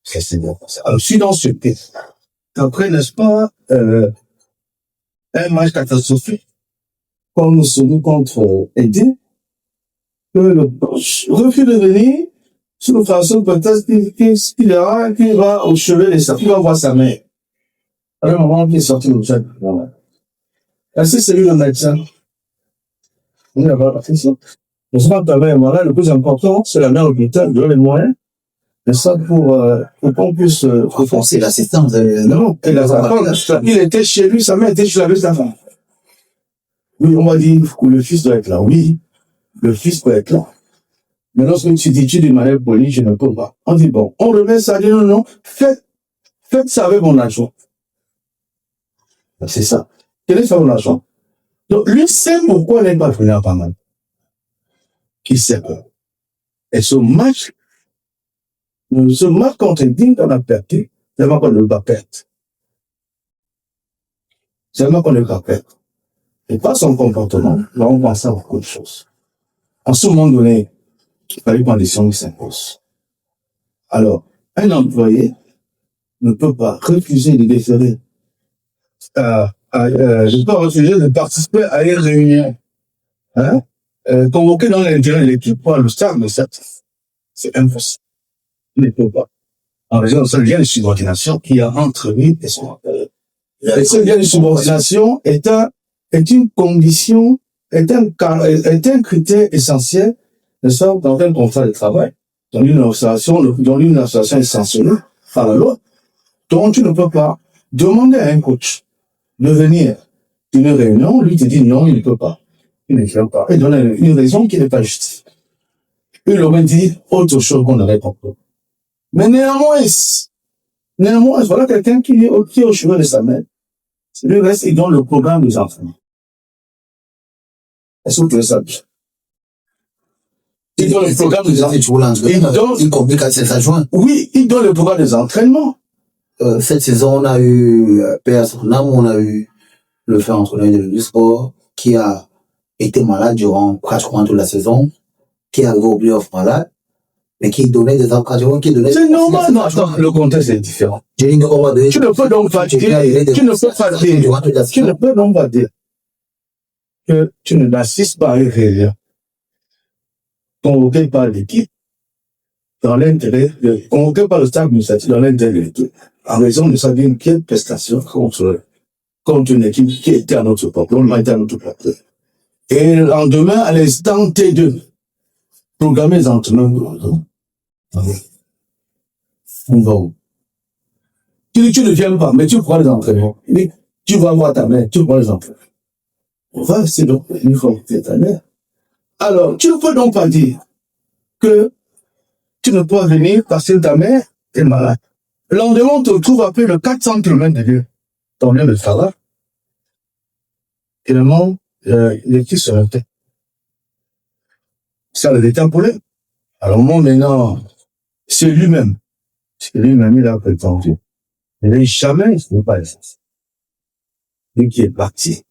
C'est bon. Alors, je suis dans ce pays. Après, n'est-ce pas, un match catastrophique, comme nous sommes contre Eddie, que le coach refuse de venir, sur le façon peut-être qu'il va au chevet de sa fille, il va voir sa mère. À un moment, il est sorti le chat. Est-ce que c'est lui le médecin? On n'a pas fait ça. Mais ce matin, voilà, le plus important, c'est la mère à l'hôpital, de les moyens. Et ça pour qu'on puisse renforcer l'assistance. Non, il était chez lui, sa mère était chez sa femme. Oui, on m'a dit que le fils doit être là. Oui, le fils peut être là. Mais lorsque tu dis d'une manière polie, je ne peux pas. On dit bon, on remet ça, dit non, faites Faites ça avec mon argent. C'est ça. Quel est mon argent? Donc, lui sait pourquoi il n'est pas venu à Paman. Il sait quoi. Et ce match contre Digne qu'on a perdu, c'est vraiment qu'on ne va pas perdre. C'est vraiment qu'on ne va pas perdre. Et pas son comportement, là on pense à beaucoup de choses. En ce moment donné, il fallait qu'une condition s'impose. Alors, un employé ne peut pas refuser de déférer, ne peut pas refuser de participer à une réunion, hein, convoqué dans l'intérêt de l'équipe pour le stade de cette. C'est impossible. Il ne peut pas. En raison de ce lien de subordination qui a entre lui et son employeur. Et ce lien de subordination est une condition, est un critère essentiel, n'est-ce pas, dans un contrat de travail, dans une association essentielle par la loi. Donc, tu ne peux pas demander à un coach de venir à une réunion, lui te dit non, il ne peut pas. Il ne peut pas. Il donne une raison qui n'est pas juste. Il aurait dit autre chose qu'on aurait compris. Mais néanmoins, voilà quelqu'un qui est au chevet de sa mère. Lui reste, il donne le programme des enfants. Est-ce que vous trouvez ça bien? Il donne le programme des entraînements. Il complique à ses adjoints. Oui, il donne le programme des entraînements. Cette saison, on a eu on a eu le fait entraîneur du sport qui a été malade durant pratiquement toute la saison, qui est arrivé au playoff malade, mais qui donnait des encouragements, C'est normal, non, attends, le contexte est différent. Tu ne peux donc pas dire que tu ne n'assistes pas à une réunion convoquée par l'équipe dans l'intérêt convoquée par le staff administratif dans l'intérêt de l'équipe en raison de sa bien quelle prestation contre une équipe qui était à notre portée, on l'a été à notre portée. Et le lendemain, à l'instant T2, programmer les entraînements. On va où? Tu ne viens pas, mais tu prends les entraînements. Tu vas voir ta mère, tu prends les entraînements. On va essayer de une fois ta mère. Alors, tu ne peux donc pas dire que tu ne peux venir parce que ta mère est malade. Le lendemain, on te retrouve à plus de 400 km de lieu. Ton lien de travail. Et le monde, l'équipe se retient. Ça le détend pour lui. Alors, moi, maintenant, c'est lui-même, il a prétendu. Il n'est jamais, il ne pas ça. Lui qui est parti.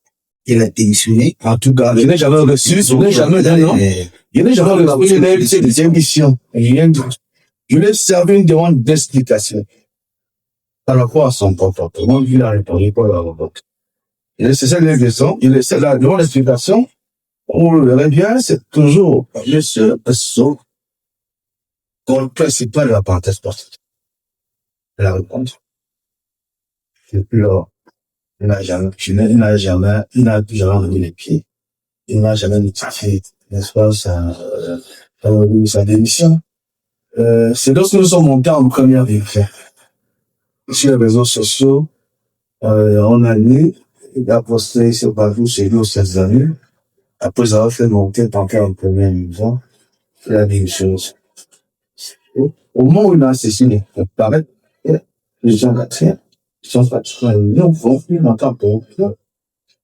Il a démissionné. En tout cas, je n'ai jamais reçu, je n'ai jamais reçu des émissions. Je l'ai servi une demande d'explication par rapport à son comportement. Il a répondu pour la revoque. C'est ça les questions. Il essaie la demande d'explication. On le verrait bien, c'est toujours, monsieur, sauf le principal de la parenthèse sportive. La réponse. Et puis là, il n'a plus jamais remis les pieds. Il n'a jamais notifié, n'est-ce pas, sa démission. C'est lorsque nous sommes montés en première vérité. Sur les réseaux sociaux, on a lu, il a posté sur Bavou, chez nous, ces années. Après avoir fait monter en première niveau, il a dit une chose. Au moment où il a assassiné, il paraît, les gens l'attirent. Ils sont pas non, vont plus longtemps pour eux.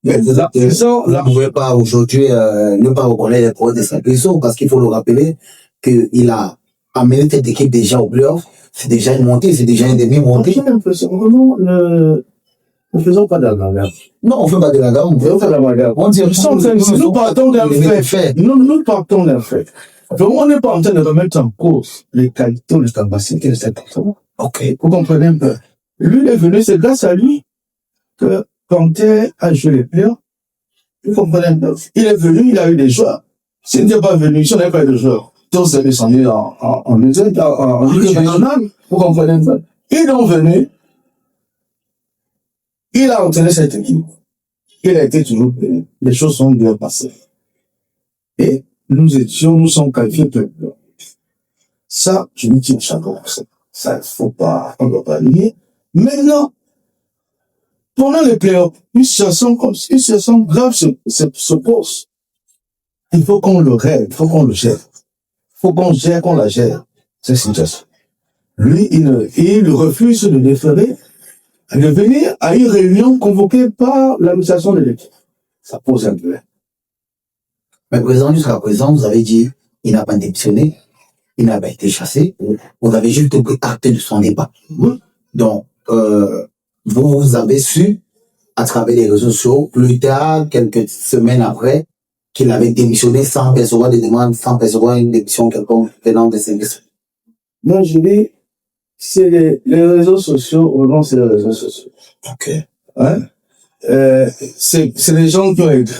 Mais vous ne pouvez pas aujourd'hui ne pas reconnaître les progrès de Saint-Christo parce qu'il faut le rappeler qu'il a amené cette équipe déjà au playoff. C'est déjà une montée, c'est déjà une demi-montée. Vraiment, ne faisons pas de la gamme. Non, on ne fait pas de la gamme. On dit, nous partons d'un fait. Nous partons d'un fait. Donc, on n'est pas en train de remettre en cause les qualités ou les capacités de cet enfant. Ok. Vous comprenez un peu. Lui, il est venu, c'est grâce à lui que Kanté a joué les playoffs. Vous comprenez un peu. Il est venu, il a eu des joueurs. S'il n'était pas venu, si on n'avait pas eu de joueurs, tous seraient descendus en Ligue régionale. Vous comprenez un peu. Ils sont venus. Il a entraîné cette équipe. Il a été toujours payé. Les choses sont bien passées. Et nous sommes qualifiés de ça, je me dis, ça, il faut pas, on ne doit pas nier. Maintenant, pendant les playoffs, une situation grave se pose. Il faut qu'on le règle, il faut qu'on le gère. Il faut qu'on la gère, cette situation. Lui, il refuse de déférer de venir à une réunion convoquée par l'administration de l'équipe. Ça pose un problème. Mais président, jusqu'à présent, vous avez dit, il n'a pas démissionné, il n'a pas été chassé. Vous avez juste pris acte de son départ. Donc, vous avez su, à travers les réseaux sociaux, plus tard, quelques semaines après, qu'il avait démissionné sans percevoir des demandes, sans percevoir une démission quelconque venant des services. Non, je dis, c'est les réseaux sociaux, ou non, c'est les réseaux sociaux. Ok. Hein? C'est les gens qui ont écrit.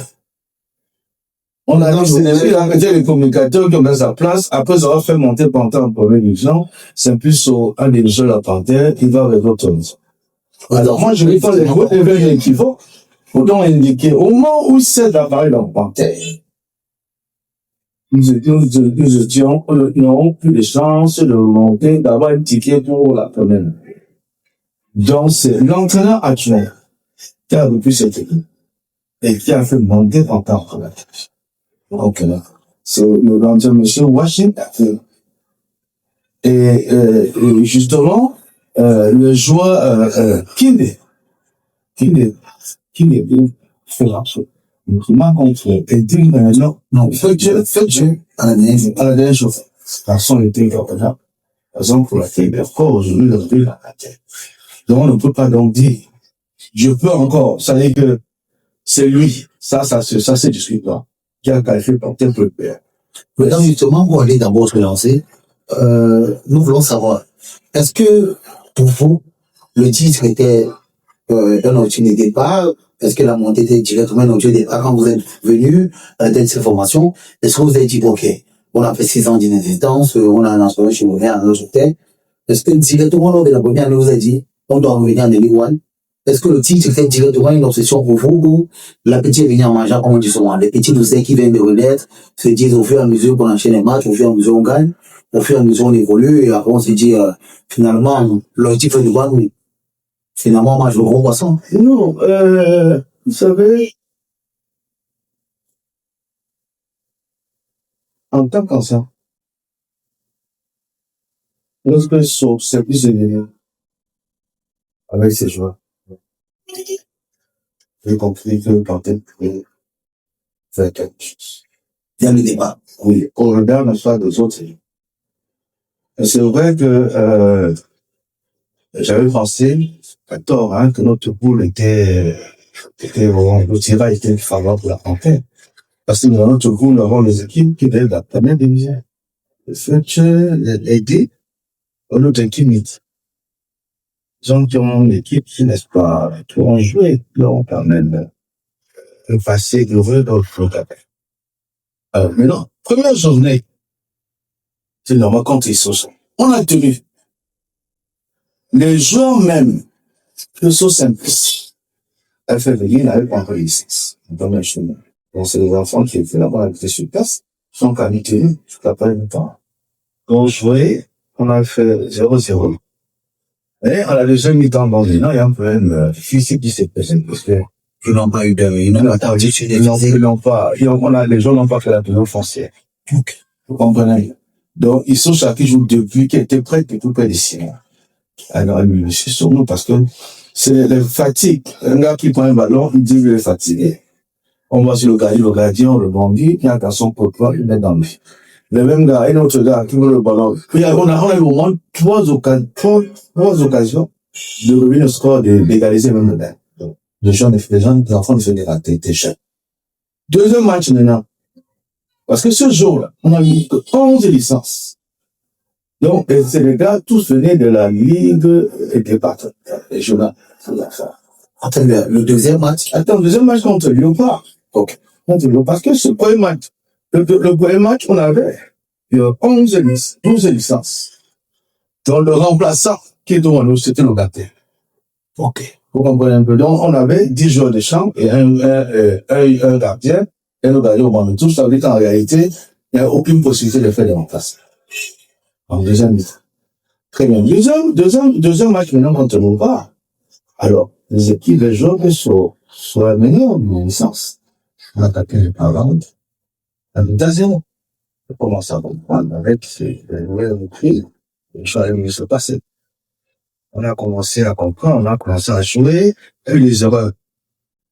On a dit, c'est les communicateurs qui ont mis sa place. Après avoir fait monter Pantin en première division, c'est plus un des jeux à Pantin, il va résoudre tout ça. Alors, moi, je vais pas les gros événements qui vont, pourtant indiquer, au moment où c'est d'appareil dans Pantin, nous n'aurons plus de chance de monter, d'avoir un ticket pour la première. Donc, c'est l'entraîneur actuel qui a repris cette équipe et qui a fait monter Pantin en première division. Donc là, c'est l'entraîneur monsieur Washington. Et justement, le joueur Kinde fait la chose. Il m'a contre et dit non, faites Dieu à la dernière chose. La son était là. Raison pour laquelle encore aujourd'hui le ville à la tête. Donc on ne peut pas donc dire je peux encore, ça veut dire que c'est lui, ça c'est discutable, qui a qualifié par tel père. Maintenant, justement, pour aller d'abord se lancer, nous voulons savoir, est-ce que pour vous, le titre était un objectif de départ? Est-ce que la montée était directement un objectif de départ quand vous êtes venu dans cette formation? Est-ce que vous avez dit, ok, on a fait 6 ans d'inexistence, on a un entraîneur chez nous, un autre hôtel. Est-ce que directement lors de la première année, vous avez dit, on doit revenir en Ligue 1? Est-ce que le titre était directement une obsession pour vous ou la petite venir en mangeant, comme on dit souvent, les petits nous qui viennent de renaître, se disent au fur et à mesure qu'on enchaîne les matchs, au fur et à mesure on gagne, au fur et à mesure on évolue, et après on se dit, finalement, l'objectif est de voir, oui. Finalement, moi, je le revois ça. Non, vous savez, en tant qu'ancien, lorsque son service est venu avec ses joueurs, j'ai compris que Pantin pouvait faire quelque chose. Il y a le débat. Oui, au regard de ça des autres. Et c'est vrai que j'avais pensé, à tort, que notre poule était le tirage était favorable pour la Pantin. Parce que dans notre poule, nous avons les équipes qui étaient de la première division. Le Fletcher, l'aider, l'autre équipe, les gens qui ont une équipe qui, n'est-ce pas, qui ont joué, qui ont quand même un passé glorieux dans le programme. Mais non, première journée, c'est normal contre les sauces. On a tenu. Les joueurs même, que sont simplices, elle fait venir, il n'avait pas encore les 6. Donc c'est les enfants qui étaient là-bas, ils étaient sur place, sont quand même tenus, jusqu'à pas longtemps. Quand on jouait, on a fait 0-0. Et à la deuxième mi-temps, bon, il y a un problème physique qui s'est passé, parce que Ils n'ont pas eu de, ils n'ont pas tardi sur les les gens n'ont pas fait la deuxième foncière. Ok. Vous comprenez? Donc, ils sont chaque jour depuis qu'ils étaient prêts, et tout près des 6 mois. Alors, je suis sur nous parce que c'est les fatigues. Un gars qui prend un ballon, il dit qu'il est fatigué. On va sur le gardien, on le bandit, il y a un garçon pour toi, il met dans le but. Le même gars, un autre gars qui veut le ballon. On a eu au moins 3 occasions de revenir au score, d'égaliser même le bain. Les enfants de venir à tes chefs. Deuxième match maintenant. Parce que ce jour-là, on a eu 11 licences. Donc, c'est les gars, tous venaient de la Ligue départementale. Et je Attends, le deuxième match. Attends, le deuxième match contre Léopard. Ok. Contre Léopard. Parce que ce premier match, le premier match, on avait 12 licences. Donc, le remplaçant qui est devant nous, c'était le gardien. Ok. Vous comprenez un peu. Donc, on avait 10 joueurs de champ et un gardien. Et le gardien au moment tout. Ça veut dire qu'en réalité, il n'y a aucune possibilité de faire des remplacements. En deuxième mi-temps. Très bien. Deuxième match maintenant contre Léopard. Alors, les équipes, les joueurs sont amenés en licence. On a tapé les parents. La mi-temps, 0. On commence à comprendre avec les nouvelles reprises. les choses allaient mieux se passer. On a commencé à comprendre, on a commencé à jouer, il y a eu des erreurs.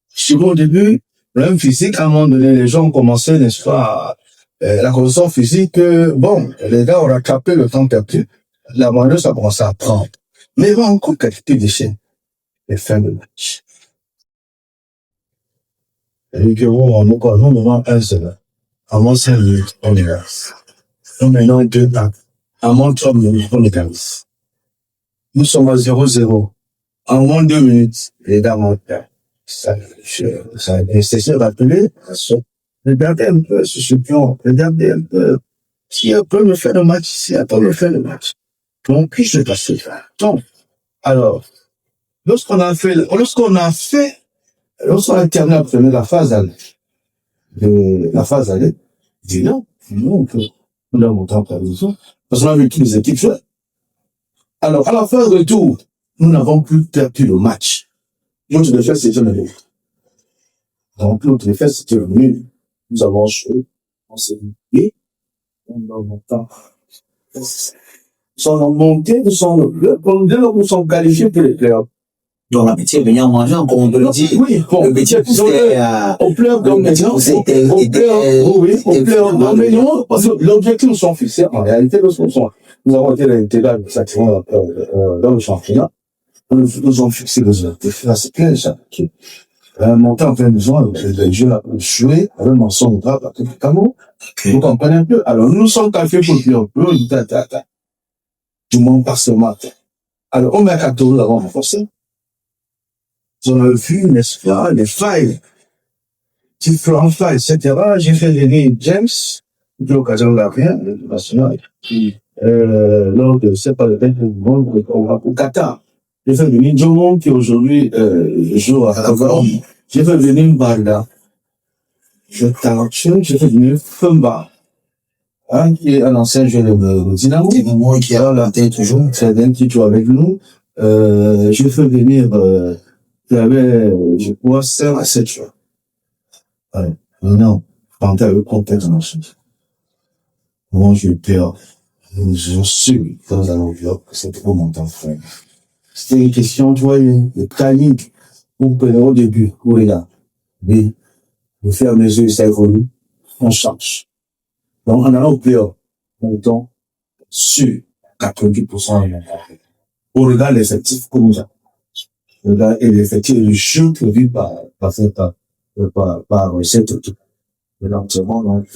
Souvent au début, même physique, à un moment donné, les gens ont commencé, n'est-ce pas, la condition physique, bon, les gars ont rattrapé le temps perdu. La moyenne, ça a commencé à prendre. Mais il y a encore qualité de chaîne, les fins de match. Et que bon, nous, quoi, nous, menons 1-0. Avant 5 minutes, on est là. Nous menons 2-1. Avant 3 minutes, on est là. Nous sommes à 0-0. En moins de 2 minutes, les gars montent là. Ça, c'est se rappeler, regardez un peu ce champion, regardez un peu, qui peut me faire le match ici, peut me faire le match. Donc, puis je vais passer là. Donc, alors, lorsqu'on a terminé la première, la phase aller, je dis non, on a monté en prévision, parce qu'on a vu toutes les équipes jouer. Alors, à la phase de retour, nous n'avons plus perdu le match. L'autre défaite, c'était le nul. Donc, l'autre défaite, c'était le nul. Nous avons joué, on s'est dit, on a monté. Nous sommes montés, nous sommes qualifiés pour les playoffs. Donc, la métier venir manger, comme on peut le dire. Oui, bon. Le métier poussait au playoff, comme maintenant, au playoff, non, mais non, parce que l'objectif, nous sommes fixés. En réalité, nous avons été l'intégrale, exactement, dans le championnat. Nous avons fixé les objectifs. Là, c'est clair, ça. Monter en pleine maison, les jeux joués, avec mon son de drape, avec le camo. Vous comprenez un peu? Alors, nous sommes qualifiés pour le playoff. Tout le monde passe ce matin. Alors, on met à 14, nous avons renforcé. On a vu, n'est-ce pas, les failles, différentes failles, etc. J'ai fait venir James, de l'occasion de la rien, de national, lors de, c'est pas le temps du monde, au Qatar. J'ai fait venir Jomon, qui aujourd'hui, joue à Cameroun. J'ai fait venir Barda. J'ai fait venir Fumba. Qui est un ancien joueur de Dynamo. Dynamo, qui a la tête toujours. C'est un qui joue avec nous. J'ai fait venir, il y avait, je crois, 5 à 7 jours. Ouais. Non, pendant le contexte dans ce moi, j'ai eu peur. Je suis dans un enveloppe que c'est trop mon temps, frère. C'était une question, tu vois, le timing. Vous prenez au début, vous est là. Mais, vous faites à mesure, ça évolue. On change. Donc, en allant au playoff, en temps, sur 90% de mon temps. Au regard de l'effectif que nous avons. Et l'effectif du jeu prévu par recette tout. Et lentement, donc,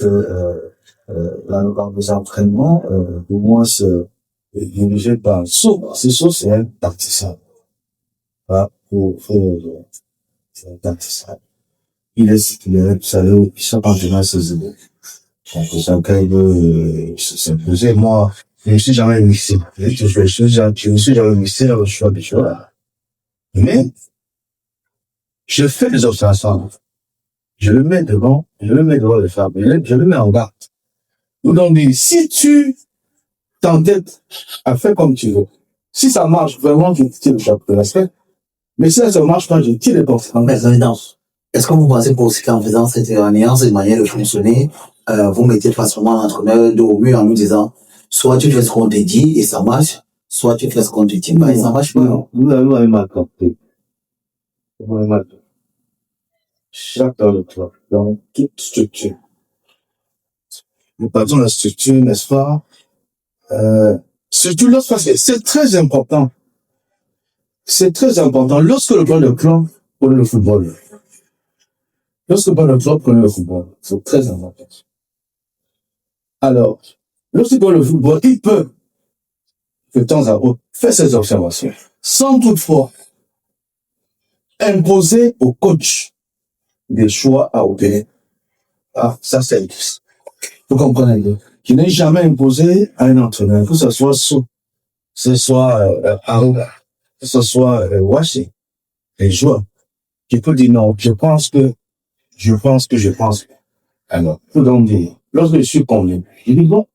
dans nos entraînements, pour moi, c'est dirigé par c'est un tacticien. Voilà, c'est un tacticien. Il est, il s'appartient à ses idées. Donc, c'est un cas, il veut s'imposer. Moi, je ne suis jamais mixé. Je ne suis jamais mixé dans le choix des choses. Mais, je fais des observations. Je le mets devant le faire. Je le mets en garde. Donc, si tu t'entêtes à faire comme tu veux, si ça marche vraiment, je tire le chapeau de respect. Mais si ça marche pas, je tire les conséquences. Est-ce que vous pensez aussi qu'en faisant cette manière de fonctionner, vous mettez facilement l'entraîneur dos au mur en nous disant, soit tu fais ce qu'on te dit et ça marche, soit tu fais ce qu'on te dit pas et ça marche pas. Non, vous avez mal compris. Vous avez mal compris. Chaque dans le club, dans toute structure. Nous parlons de la structure, n'est-ce pas? Surtout lorsque c'est très important. C'est très important lorsque le club connaît le football. Lorsque le club connaît le football, c'est très important. Alors, lorsqu'il connaît le football, il peut, de temps à autre, faire ses observations, sans toutefois imposer au coach des choix à opérer. Ah, ça c'est vous comprenez. Je n'ai jamais imposé à un entraîneur, que ce soit sous, que ce soit arrogant, que ce soit washing, les joueurs. Je peux dire non, je pense que. Alors, tout donc dire, lorsque je suis convenu, je dis bon,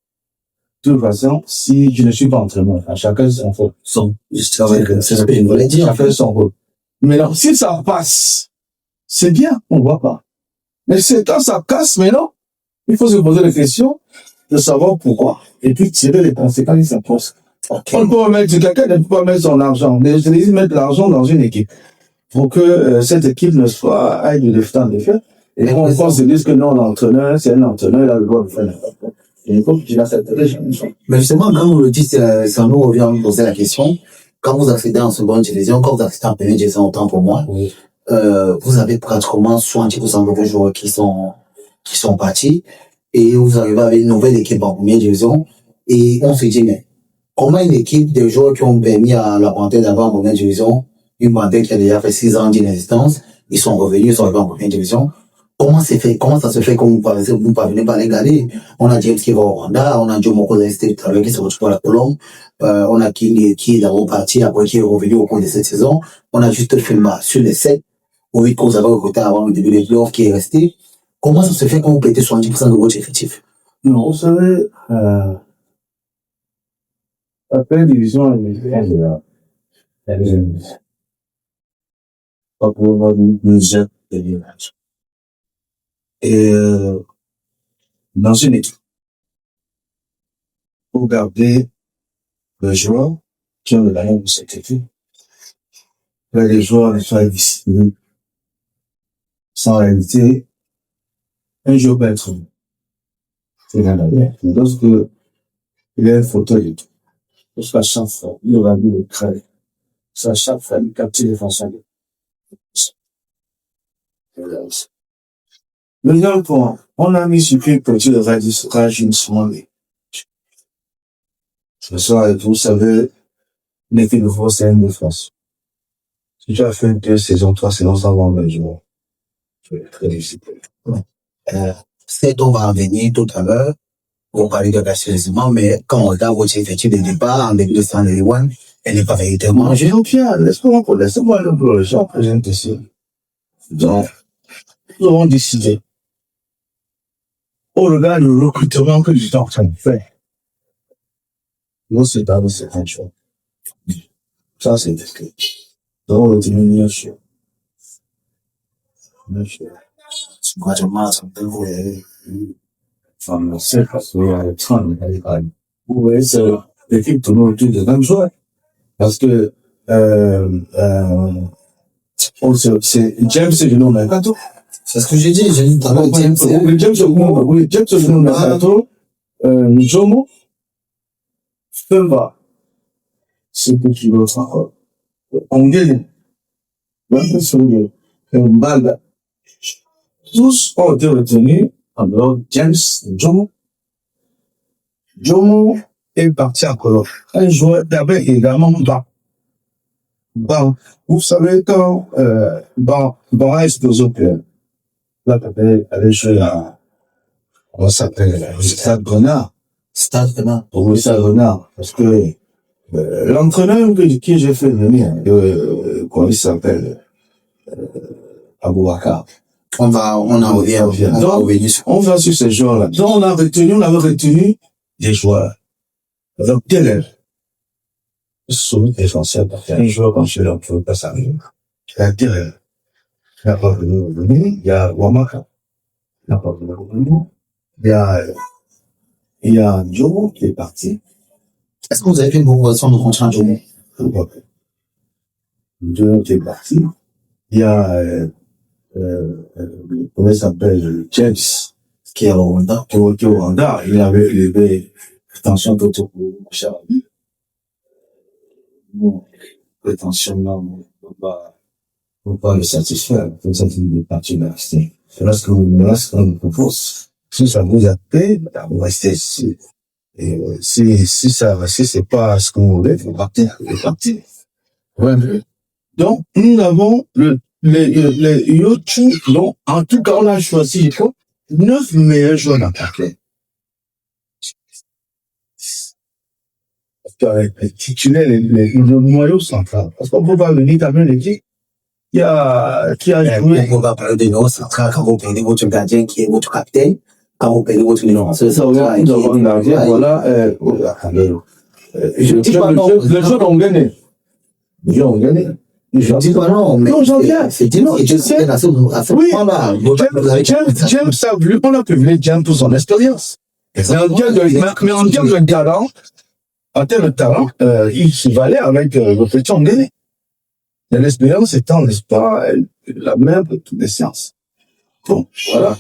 de toute façon, si je ne suis pas entraîneur, à chacun son rôle. C'est ce que je voulais dire. Chacun son rôle. Mais alors, si ça passe, c'est bien, on voit pas. Mais c'est quand ça casse, mais non. Il faut se poser des questions, de savoir pourquoi, et puis tirer les conséquences de sa force. Ok. On peut mettre, quelqu'un ne peut pas mettre son argent. Mais je dis mettre l'argent dans une équipe. Pour que cette équipe ne soit aille de temps de faire. Et on se dise que non, l'entraîneur, c'est un entraîneur, il a le droit de faire n'importe quoi. Et il faut que tu l'acceptes. Mais justement, quand vous le dites, ça nous revient à me poser la question. Quand vous accédez en seconde division, quand vous accédez en première division, autant pour moi, Oui. vous avez pratiquement 70% de vos joueurs qui sont partis, et vous arrivez avec une nouvelle équipe en première division, et on se dit, mais comment une équipe de joueurs qui ont permis à la Panthère d'avoir en première division, une Panthère qui a déjà fait 6 ans d'inexistence, ils sont revenus, ils sont arrivés en première division. Comment ça se fait que vous parvenez pas à les garder? On a James qui va au Rwanda, on a Joe Moko qui se retrouve à la Colombe, on a King qui est d'abord parti, après qui est revenu au cours de cette saison, on a juste Filma sur les 7 ou 8 que vous avez recruté avant le début des playoffs qui est resté. Comment ça se fait quand vous pétez 70% de votre effectif? Non, vous savez, après division, elle est pas pour avoir une jet de l'image. Et dans une équipe, pour garder le joueur qui ont le talent de cette équipe, les joueurs soient disciplinés. Sans réalité, un jour peut être c'est dans la vie. Lorsque il y a un fauteuil et tout, lorsqu'à chaque fois, il aura vu le crâne, à chaque fois, il capture les façons. Maintenant, on a mis sur pied petit le rajustement. Ce soir, vous savez, une équipe de force, c'est une défense. Si tu as fait 2 saisons, 3 saisons sans avoir un joueur, c'est très difficile. C'est on va en venir tout à l'heure. On parlait de gaspillage, mais quand on regarde votre effectif de départ en début de saison 2001, elle n'est pas véritablement. J'ai au pied, laisse-moi le bleu, j'en présente ici. Donc, nous avons décidé, au regard du recrutement que j'étais en train de faire, nous, c'est pas un choix. Ça, c'est parce que, donc, on retenu bien sûr. Bien sûr. C'est graduellement, ça peut vous Enfin, c'est parce qu'il y a le temps de aller. Vous voyez, c'est l'équipe tourne autour de même joueur. Parce que, c'est James, c'est le nom d'un gâteau. c'est ce que j'ai dit tout à l'heure, James, c'est le nom d'un gâteau. Njomo, Femba, c'est que tu veux faire. Ongele, Mbaga. Tous ont été retenus en dehors James Njomo. Njomo est parti en Colombie. Un joueur d'abord également bas. Bon, vous savez, quand, bon, à explosion que, là, peut-être, aller jouer à, on s'appelle, Stade Renard. Stade Renard. Au Stade Renard. Parce que, l'entraîneur qui j'ai fait venir, comment il s'appelle, Aboubakar. On en revient. On va sur ces joueurs-là. Donc, on avait retenu des joueurs. Donc, quel est solide essentiel parce qu'un joueur quand je l'ai peut pas s'arriver. Il y a Terrell. Il n'a pas venu revenir. Il y a Wamaka. Il n'a pas venu revenir. Il y a Jomo qui est parti. Est-ce que vous avez fait une proposition de contrat à Jomo? Jomo qui est parti. Il y a, comment il s'appelle, James. Qui est au Rwanda. Qui est au Rwanda. Il avait élevé attention pour Charlie. Bon, prétention là, on pas le satisfaire, comme ça, c'est une partie de rester. Là, ce qu'on nous propose, si ça vous a payé, on va rester ici. Et si c'est pas ce qu'on voulait, il faut partir. Ouais. Donc, nous avons les YouTube, donc, en tout cas, on a choisi, 9 meilleurs joueurs d'attaque. Avec titulaire le noyau central. Parce qu'on peut pas venir t'amener l'équipe qui a joué. On va parler de noyau central quand vous prenez votre gardien qui est votre capitaine, quand vous prenez votre défenseur central. Voilà, je dis pas non. Les gens ont gagné. Je dis pas non, mais. Non, j'en viens. C'est James qui est à ce point-là. James a voulu, on a pu venir James pour son expérience. Mais en termes de talent, En termes de talent, il se valait avec le petit anglais. Et l'expérience étant, n'est-ce pas, la mère de toutes les sciences. Bon, voilà.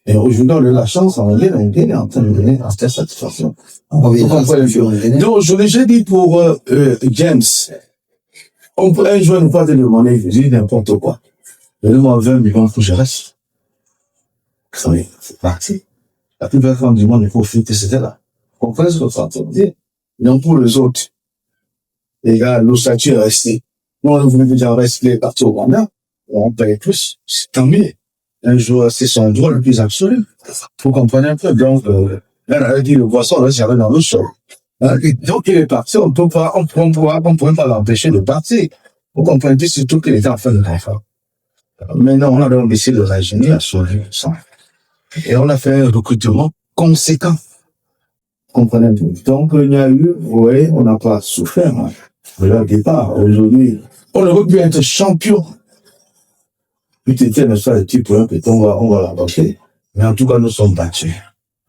Et aujourd'hui, on a la chance, on est en train de donner un test satisfaction. Donc, je l'ai déjà dit pour James. On peut un joueur ne pas te demander, je dis n'importe quoi. Donne-moi 20 millions pour que je reste. Oui, c'est parti. La plupart des femmes du monde, il faut fêter, c'était là. Comprenez ce que ça veut dire? Non, pour les autres. Les gars, l'ossature est restée. Nous, on voulait déjà rester parti au Rwanda. On paye plus. C'est tant mieux. Un joueur, c'est son droit le plus absolu. Faut comprendre un peu. Donc, elle a dit, le poisson, là, j'avais dans le sol. Donc, il est parti. On pourrait pas l'empêcher de partir. Vous comprenez, surtout qu'il était en fin de contrat. Maintenant, on a donc décidé de rajeunir à 60%. Et on a fait un recrutement conséquent. Comprenez tout. Donc, il y a eu, vous voyez, on n'a pas souffert, hein. Mais là, au départ, aujourd'hui, on aurait pu être champion. Peut-être, n'est-ce pas, le type, peut-être, on va l'embarquer. Mais en tout cas, nous sommes battus.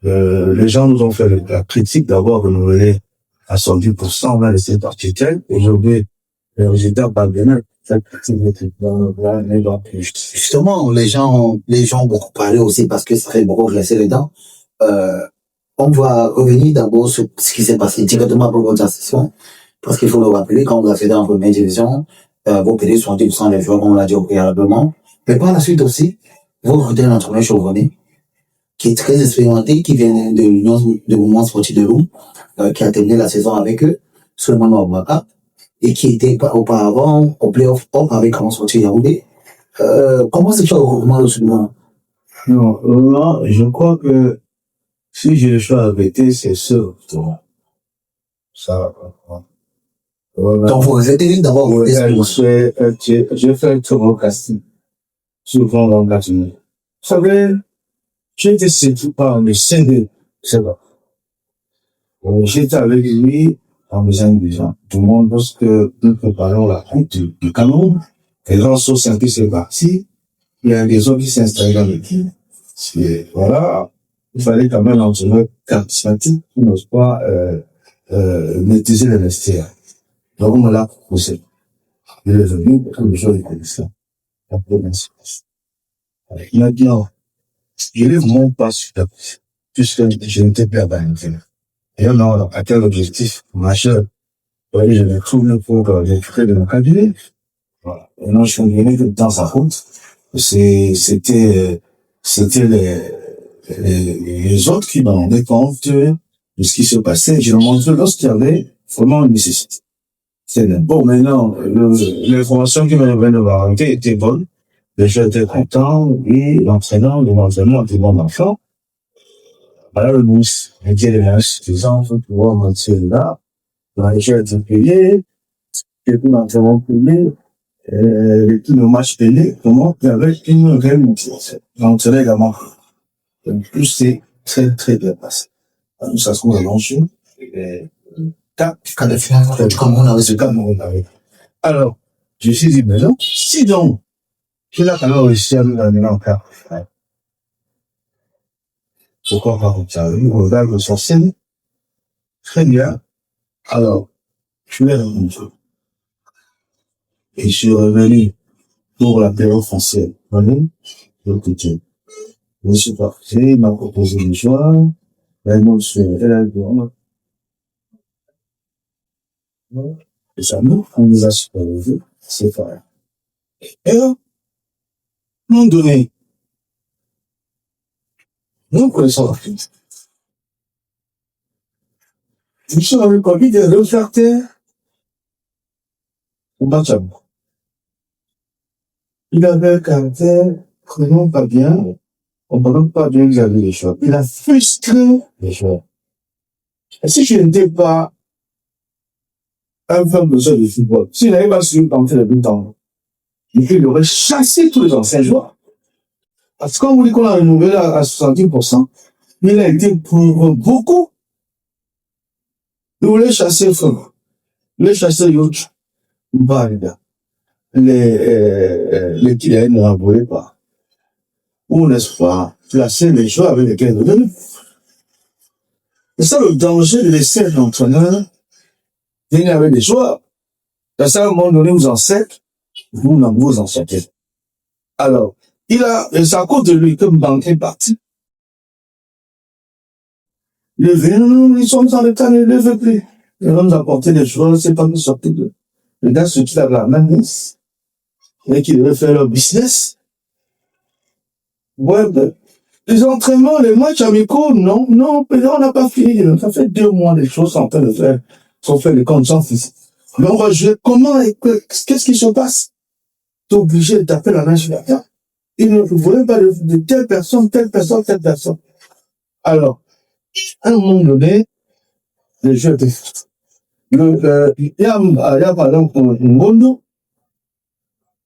Les gens nous ont fait la critique d'avoir renouvelé à 110%, on a laissé partir tel. Aujourd'hui, le résultat pas bien. Justement, les gens ont beaucoup parlé aussi parce que ça fait beaucoup grincer les dents. On va revenir d'abord sur ce qui s'est passé directement pour votre session. Parce qu'il faut le rappeler, quand vous accédez en première division, vos PD sont 10% des joueurs, comme on l'a dit préalablement. Mais par la suite aussi, vous recrutez un entraîneur chevronné, qui est très expérimenté, qui vient de l'Union de mouvement sportif de Loum, qui a terminé la saison avec eux, Suleiman Ouammaka, et qui était auparavant au playoff hop avec Cameroun Sportif Yaoundé. Comment c'est fait au recrutement de Suleiman? Non, je crois que si j'ai le choix d'arrêter, c'est sûr. Ça, Donc, vous êtes d'abord. J'ai fait un tour au casting. Souvent dans la journée. Vous savez, j'ai été séduit par le CD, c'est vrai. J'étais avec lui en besoin des gens. Tout le monde, lorsque nous préparons la route du Cameroun, les gens sont sentis c'est parti. Il y a des autres qui s'installent dans l'équipe. Voilà. Il fallait quand même l'entraîneur charismatique qui n'ose pas, maîtriser les vestiaires. Donc, on me l'a proposé. Il est venu, comme les gens les connaissaient. Il m'a dit, non, je ne vraiment pas sur la piste, puisque je n'étais pas abandonné. Et on a atteint l'objectif majeur. Oui, je l'ai trouvé pour récupérer de mon cabinet. Voilà. Et non, je suis venu dans sa route. C'était les autres qui m'ont rendu compte de ce qui se passait. Je leur montrais lorsqu'il y avait vraiment une nécessité. C'est bon, maintenant, l'information qui m'avait remontée était bonne. Les gens étaient contents, et l'entraîneur était bon enfant. Voilà le ministre. Il dit, les gens vont pouvoir monter là. Les gens étaient payés. Et puis l'entraîneur payé. Tout le match payé. Comment? Il y avait une réelle motivation. L'entraîneur également. Donc, tout s'est très, très bien passé. Nous, ça se trouve à l'enjeu. Alors, je me suis dit, mais non, si donc, tu l'as quand même réussi à nous donner encore. Pourquoi pas comme ça? Nous, on regarde le sorcier. Très bien. Alors, je l'ai revenu. Et je suis revenu pour la période française. Voilà. Écoutez. Je suis parti, il m'a proposé des choix. Elle a dit, et ça, nous, on nous a supervisé, c'est pareil. Et là, à un moment donné, nous connaissons la crise. Nous sommes avec le Covid de refaire au Bacham. Il avait un caractère vraiment pas bien. On ne peut pas bien examiner les choix. Il a frustré les choix. Et si je n'étais pas un fan de jeu de football, s'il n'avait pas su tenter le but temps, il aurait chassé tous les anciens joueurs. Parce que quand vous dites qu'on a renouvelé à 70%, il a été pour beaucoup. Il voulait chasser Funk. Il voulait chasser Yoch. Les Kylian ne voulaient pas. Ou n'est-ce pas, placer les joueurs avec lesquels nous donnons. C'est ça le danger de laisser l'entraîneur venez avec des joueurs. Parce qu'à un moment donné, vous en êtes, vous en sortez. Alors, et c'est à cause de lui que Mbank est parti. Ils sont dans le temps, ils ne veulent plus. Ils vont nous apporter des choses, c'est pas nous sortir de. Le gars, ceux qui avaient la même nice, et qui devaient faire leur business. Ouais, ben, les entraînements, les matchs amicaux, non, on n'a pas fini. Ça fait 2 mois, les choses sont en train de faire, sont fait les conditions physiques. Mais on va jouer comment et qu'est-ce qui se passe? T'es obligé de taper la main sur la table. Ils ne voulaient pas de telle personne. Alors, à un moment donné, le jeu était il y a par exemple Ngondo.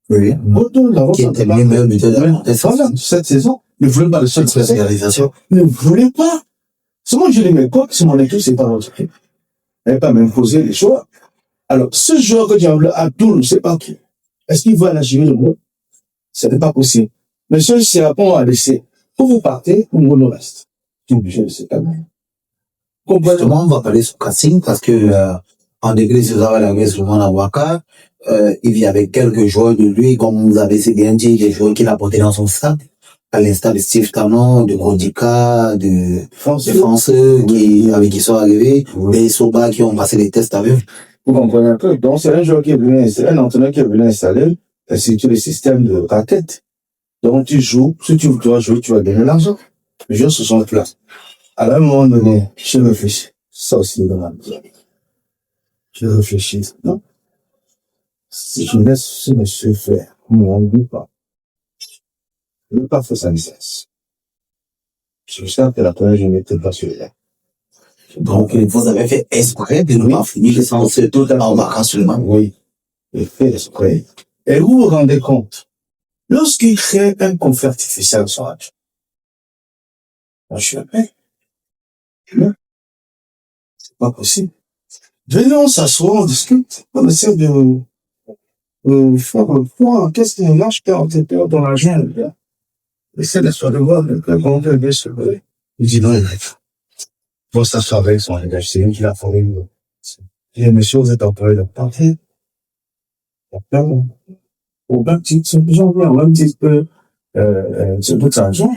Oui. Ngondo, Qui était le meilleur buteur de la saison. Cette saison, il ne voulait pas de cette spécialisation. Il ne voulait pas. C'est moi, je dis, mais quoi, c'est mon équipe, c'est pas votre équipe. Il n'avait pas m'imposer les choix. Alors, ce joueur que tu as appelé Abdul, je ne sais pas qui. Est-ce qu'il va à la chimie de monde? Ce n'est pas possible. Mais ce c'est à bon à laisser. Pour vous partez, Ngondo reste. Tu es obligé de se calmer. Justement, on va parler sur Kassing parce que, en degré, si vous avez la grèce souvent à Waka, il y avait quelques joueurs de lui, comme vous avez bien dit, des joueurs qu'il a portés dans son stade, à l'instar de Steve Tanon, de Grodika, de Français, avec qui sont arrivés, des Soba qui ont passé les tests avec. Vous comprenez un peu? Donc, c'est un joueur qui est venu installer, un entraîneur qui est venu installer, c'est tout le système de raquette. Donc, tu joues, si tu dois jouer, tu vas gagner l'argent. Les joueurs se sont là. À un moment donné, je réfléchis. Ça aussi, me demande. Je réfléchis. Non? Si je laisse ce monsieur faire, moi, on ne veut pas. Je ne veux pas faire sa licence. Je sais que la première journée n'était pas celui-là. Donc, vous avez fait exprès de ne pas finir licence en vacances seulement. Oui. J'ai fait exprès. Et vous vous rendez compte, lorsqu'il crée un conflit artificiel sur un jeu, moi, je suis la paix. Non? C'est pas possible. Venons s'asseoir, on discute. On essaie de faire un point. Qu'est-ce que là, je perds dans l'argent, le gars. Essaie de se voir, comment on peut bien se lever. Il dit non, il rêve. Faut s'asseoir avec son langage. C'est lui qui l'a formé. Il dit, monsieur, vous êtes en train de partir. Au même titre, au même titre que, c'est tout argent.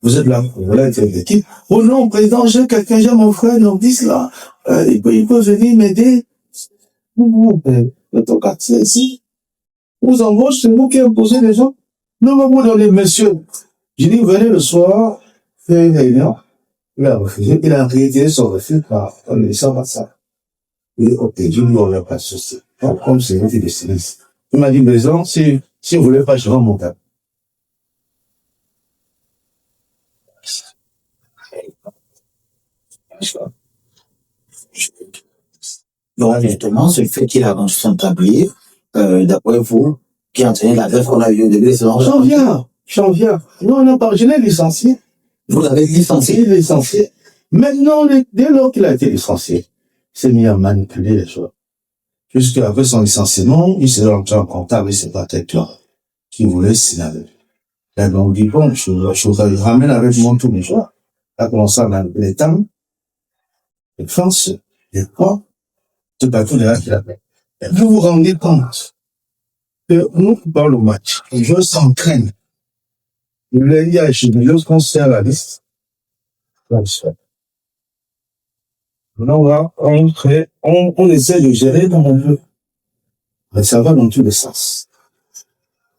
Vous êtes là, vous voulez être l'équipe. Oh non, président, j'ai quelqu'un, j'ai mon frère, non, 10 là, il peut venir m'aider. Non, le ton quartier ici. Vous embauchez, c'est vous qui imposez les gens. Non, vous donnez, monsieur. J'ai dit, venez le soir, faire une réunion. Il a refusé, il a réitéré son refus par, on ne sent pas ça. Il dit, ok, je lui aurais pas de souci. Comme c'est vous qui décidez. Il m'a dit, président, si vous voulez pas, je vais monter. Donc, justement, ce fait qu'il a vendu son tablier, d'après vous, qui entraîne la grève qu'on a eu au début de saison. J'en viens. Non, je l'ai licencié. Vous l'avez licencié? Il est licencié. Maintenant, dès lors qu'il a été licencié, il s'est mis à manipuler les choses. Jusqu'après son licenciement, il s'est rentré en contact avec ses protecteurs qui voulaient signaler. Et donc, il dit, bon, je ramène avec moi tous les jours. Il a commencé à manipuler les temps, les France, les poids, tout à tout les gens qu'il a fait. Et vous vous rendez compte que nous, dans le match, les joueurs s'entraînent. Il y a lorsqu'on se fait à la liste, on se fait. Maintenant, on essaie de gérer comme on veut. Mais ça va dans tous les sens.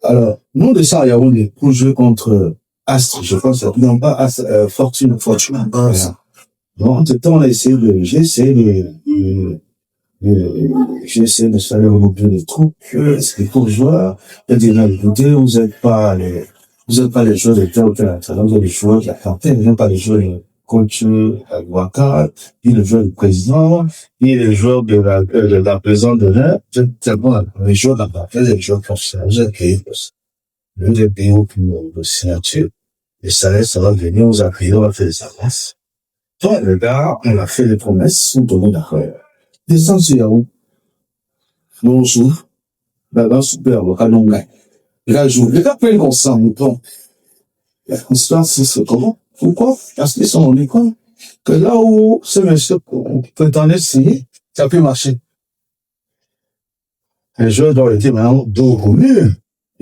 Alors, nous, de ça, à Yaoundé, pour jouer contre Astre, je pense, non pas Astre, Fortune. Voilà. Donc, entre-temps, on a essayé j'ai essayé de faire un peu de trucs, c'est pour joueurs. Il y a des gens, écoutez, vous êtes pas les joueurs de tel ou tel entraîneur, vous êtes les joueurs de la campagne, vous n'êtes pas les joueurs de coach Waka, ni le joueur du président, ni les joueurs de la présidente d'honneur, vous êtes tellement les joueurs de la campagne, les joueurs professionnels, vous êtes payés pour ça. Vous êtes payés pour signature. Les salaires, ça va venir, vous avez payé, on va faire des avances. Donc, le gars, on a fait les promesses, on tournait d'accord. Descends sur Yahoo. Nous, on joue. Là, super, on va non gagne. Le gars joue. Le gars prend ensemble, bon. La constance, c'est comment? Pourquoi? Parce qu'ils sont en école. Que là où ce monsieur prétendait signer, ça peut marcher. Les joueurs doivent être maintenant dos au mur.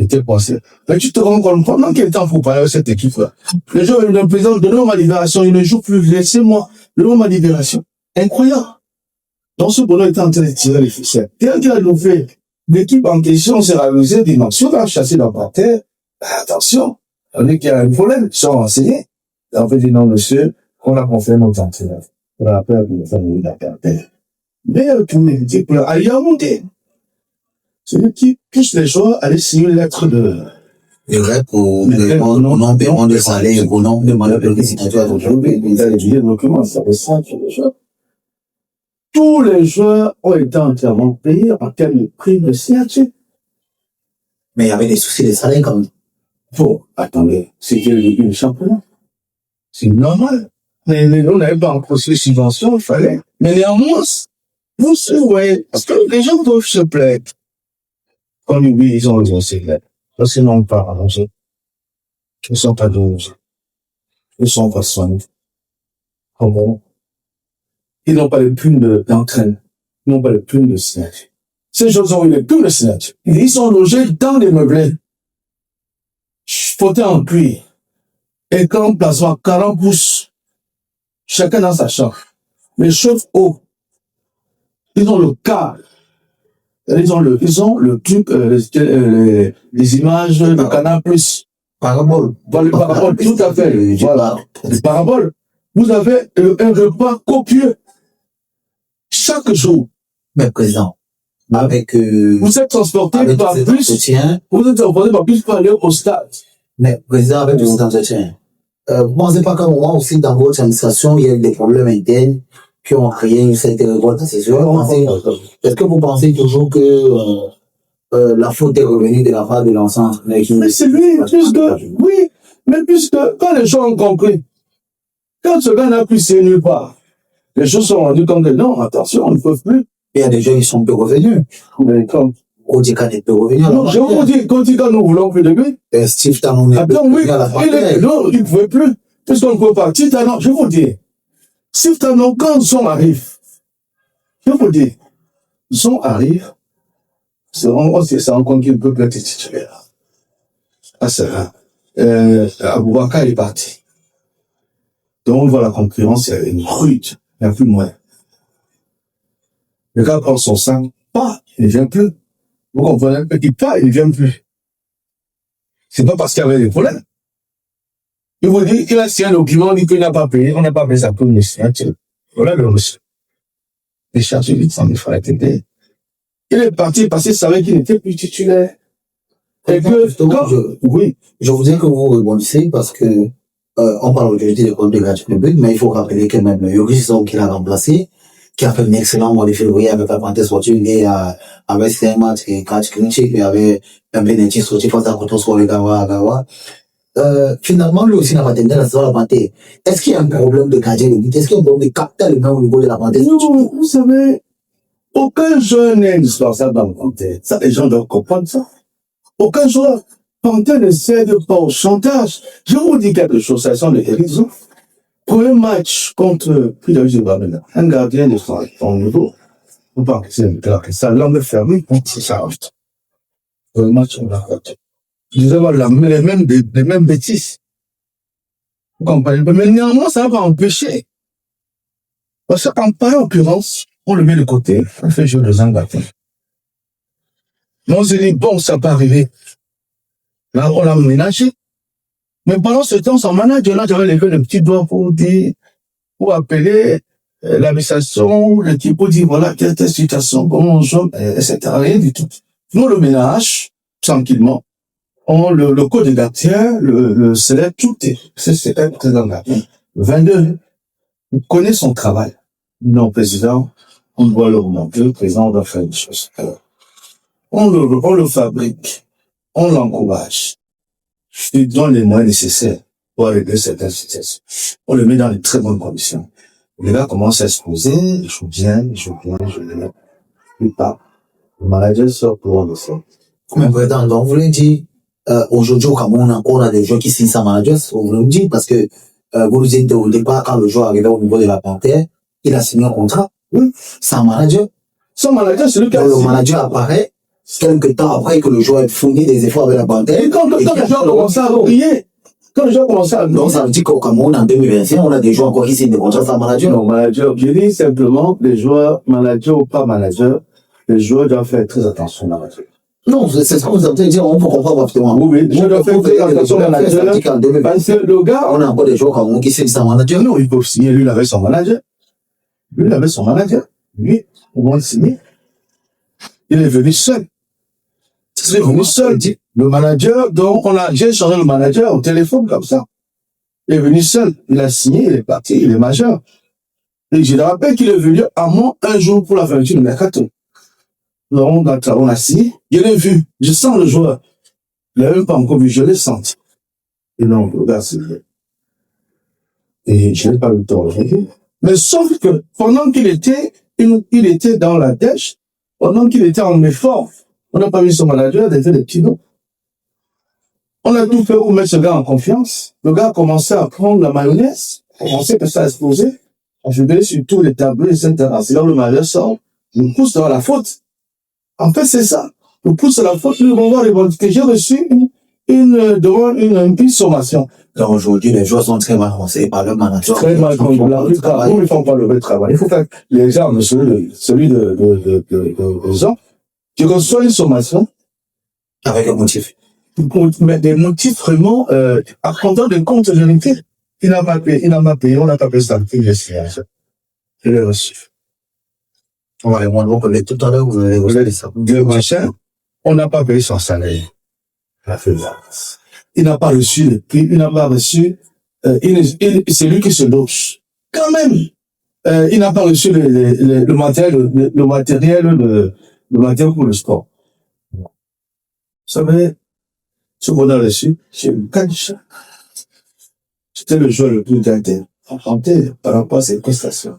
Étaient pensés. Mais tu te rends compte, pendant quel temps faut parler à cette équipe-là? Les joueurs, le président, donnez-moi ma libération, il ne joue plus, laissez-moi, donnez-moi ma libération. Incroyable. Donc ce bonheur était en train de tirer les ficelles. Tel qu'il a fait, l'équipe en question s'est réalisée, dit non, si on va chasser dans la terre, attention, on est qu'il y a un problème, ils sont renseignés. Et on fait dire non, monsieur, on a confié notre entraîneur. On a peur de faire la terre. Mais pour l'équipe, ailleurs monter. C'est lui qui pousse les joueurs à aller signer une lettre de... Le rêve pour non paiement de salaire, pour non demander de signature à ton club. Il a étudié le document, ça fait ça, les joueurs. Tous les joueurs ont été entièrement payés en termes de prix de signature. Mais il y avait des soucis de salaire quand même. Bon, attendez, c'était le début du championnat. C'est normal. Mais on n'avait pas encore reçu les subventions, il fallait. Mais néanmoins, vous voyez, parce que les gens doivent se plaindre. Comme oui, ils ont raison, c'est vrai. Parce qu'ils n'ont pas arrangé. Ils ne sont pas dosés. Ils ne sont pas soignés. Comment? Ils n'ont pas le plume d'entraînement. Ils n'ont pas le plume de signature. Ces gens ont eu le plume de signature. Ils sont logés dans les meublés. Fauteuil en cuir. Écran plasma 40 pouces. Chacun dans sa chambre. Les chauffe-eau. Ils ont le câble. Ils ont le truc, les images, le canal plus. Parabole. Le parabole, tout à fait. Voilà. Les paraboles. Vous avez un repas copieux. Chaque jour. Mais président, avec, vous êtes transporté par bus. Vous êtes transporté par bus pour aller au stade. Mais président, avec tous ces entretiens, vous pensez pas qu'à un moment aussi dans votre administration, il y a eu des problèmes internes qui ont créé cette révolte, c'est sûr. Est-ce que vous pensez toujours que la faute est revenue de la part de l'ancien entraîneur qui... Mais c'est lui, oui, mais puisque quand les gens ont compris, quand ce gars n'a plus signé nulle part, les choses sont rendues compte que non, attention, on ne peut plus. Il y a des gens qui sont peu revenus. Mais comme... Odika n'est pas revenu à la non, je vous dis, quand nous voulons plus de lui. Steve Talon n'est pas revenu à la non, il ne pouvait plus. Puisqu'on ne pouvait pas. Steve Talon, je vous dis, Steve Talon, quand son arrive, je vous dis, son arrive, c'est un compte qui ne peut plus être titulaire. Ah, c'est vrai. Aboubakar est parti. Donc, on voit la concurrence, elle est rude. Il n'y a plus de moyens. Le gars prend son sang, pas, il ne vient plus. Vous comprenez? Il part, il ne vient plus. C'est pas parce qu'il y avait des problèmes. Il vous dit, il a signé un document, il dit qu'il n'a pas payé, on n'a pas payé sa première signature. Voilà le monsieur. Les charges de 800 000 francs étaient. Il est parti parce qu'il savait qu'il n'était plus titulaire. Et que, oui. Je voudrais que vous rebondissez parce que, on parle aujourd'hui de compte de gratuit public, mais il faut rappeler que même Yoris qui l'a remplacé, qui a fait un excellent mois de février avec la parenthèse sportive, et avec un match qui est catch clinché, puis avait un bénéfice sorti face à Coton sur le Gawa. Finalement, lui aussi n'a pas tenu à la parenthèse. Est-ce qu'il y a un problème de gardien de but? Est-ce qu'il y a un problème de capteur de au niveau de la parenthèse? Non, vous savez, aucun joueur n'est indispensable dans le parenthèse. Ça, les gens doivent comprendre ça. Aucun joueur. Parenthèse ne cède pas au chantage. Je vous dis quelque chose, ça sont les raisons. Premier match contre un gardien de son niveau, vous pensez que ça l'homme fermé contre ça. Premier match, on l'a raté. Nous avons les mêmes bêtises. Vous comprenez? Mais néanmoins, ça va pas empêcher. Parce qu'en pareille occurrence, on le met de côté, on fait jouer les Angleterres. Mais on se dit, bon, ça peut arriver. Là, on l'a ménagé. Mais pendant ce temps, son manager, là, j'avais levé le petit doigt pour dire, pour appeler l'administration, l'équipe pour dire, voilà, quelle est la situation, comment on joue, etc. Rien du tout. Nous, le ménage, tranquillement. On, le code de gardien, le célèbre, tout est. C'est un président gardien. 22. On connaît son travail. Non, président, on doit le remonter, le président doit faire des choses. Alors, on le fabrique. On l'encourage. Il donne les moyens nécessaires pour régler certaines situations. On le met dans de très bonnes conditions. Le gars commence à exposer, il joue bien. Plus tard, le manager sort pour le faire. Mais président, donc vous voulez dire, aujourd'hui au Cameroun, on a des joueurs qui signent sans manager, vous voulez me dire, parce que vous nous dites au départ, quand le joueur arrivait au niveau de la Panthère, il a signé un contrat, oui, sans manager. Son manager, c'est lui qui a signé. Le manager apparaît, quelques temps après que le joueur ait fourni des efforts avec la banquette. Et quand le joueur commençait à briller, quand le joueur commençait à briller. Donc, ça veut dire qu'au Cameroun, en 2021, on a des joueurs encore qui signent des contrats sans manager. Non, manager. Je dis simplement, les joueurs, manager ou pas manager, les joueurs doivent faire très attention au manager. Non, c'est ce que vous avez dit, on peut comprendre rapidement. Oui, les joueurs doivent faire très attention au manager. Parce que le gars, on a encore des joueurs au Cameroun qui signent sans manager. Non, ils peuvent signer, lui, il avait son manager. Lui, il avait son manager. Lui, au moins, signer. Il est venu seul. Il est venu seul. Le manager, donc, j'ai changé le manager au téléphone comme ça. Il est venu seul. Il a signé, il est parti, il est majeur. Et je le rappelle qu'il est venu à moi un jour pour la fermeture du mercato. Donc, on a signé. Je l'ai vu. Je sens le joueur. Il n'a même pas encore vu. Je l'ai senti. Et non, le gars, c'est vrai. Et je n'ai pas eu le temps. Mais sauf que pendant qu'il était, il était dans la dèche, pendant qu'il était en effort, on n'a pas vu son manager, il était des petits noms. On a tout fait pour mettre ce gars en confiance. Le gars a commencé à prendre la mayonnaise, on sait que ça a explosé, on fait sur tous les tableaux, etc. C'est là où le manager sort, il pousse dans la faute. En fait, c'est ça. Il pousse à la faute, lui, on va revendiquer. J'ai reçu une sommation. Donc aujourd'hui, les joueurs sont très mal conseillés par le manager. Très mal conseillés. La plupart, ils ne font pas le vrai travail. Il faut faire l'exemple de celui de Jean, qui reçoit une sommation. Avec un motif. Mais des motifs vraiment, à prendre de compte de vérité. Il n'a pas payé, on n'a pas payé ça. Il est reçu. On va les montrer tout à l'heure, vous allez regarder ça. De machin, on n'a pas payé son salaire. Il n'a pas reçu le prix, il n'a pas reçu, c'est lui qui se loge. Quand même, il n'a pas reçu le matériel pour le sport. Vous savez, ce qu'on a reçu, c'est une canche. C'était le joueur le plus gardé, enchanté par rapport à ses prestations.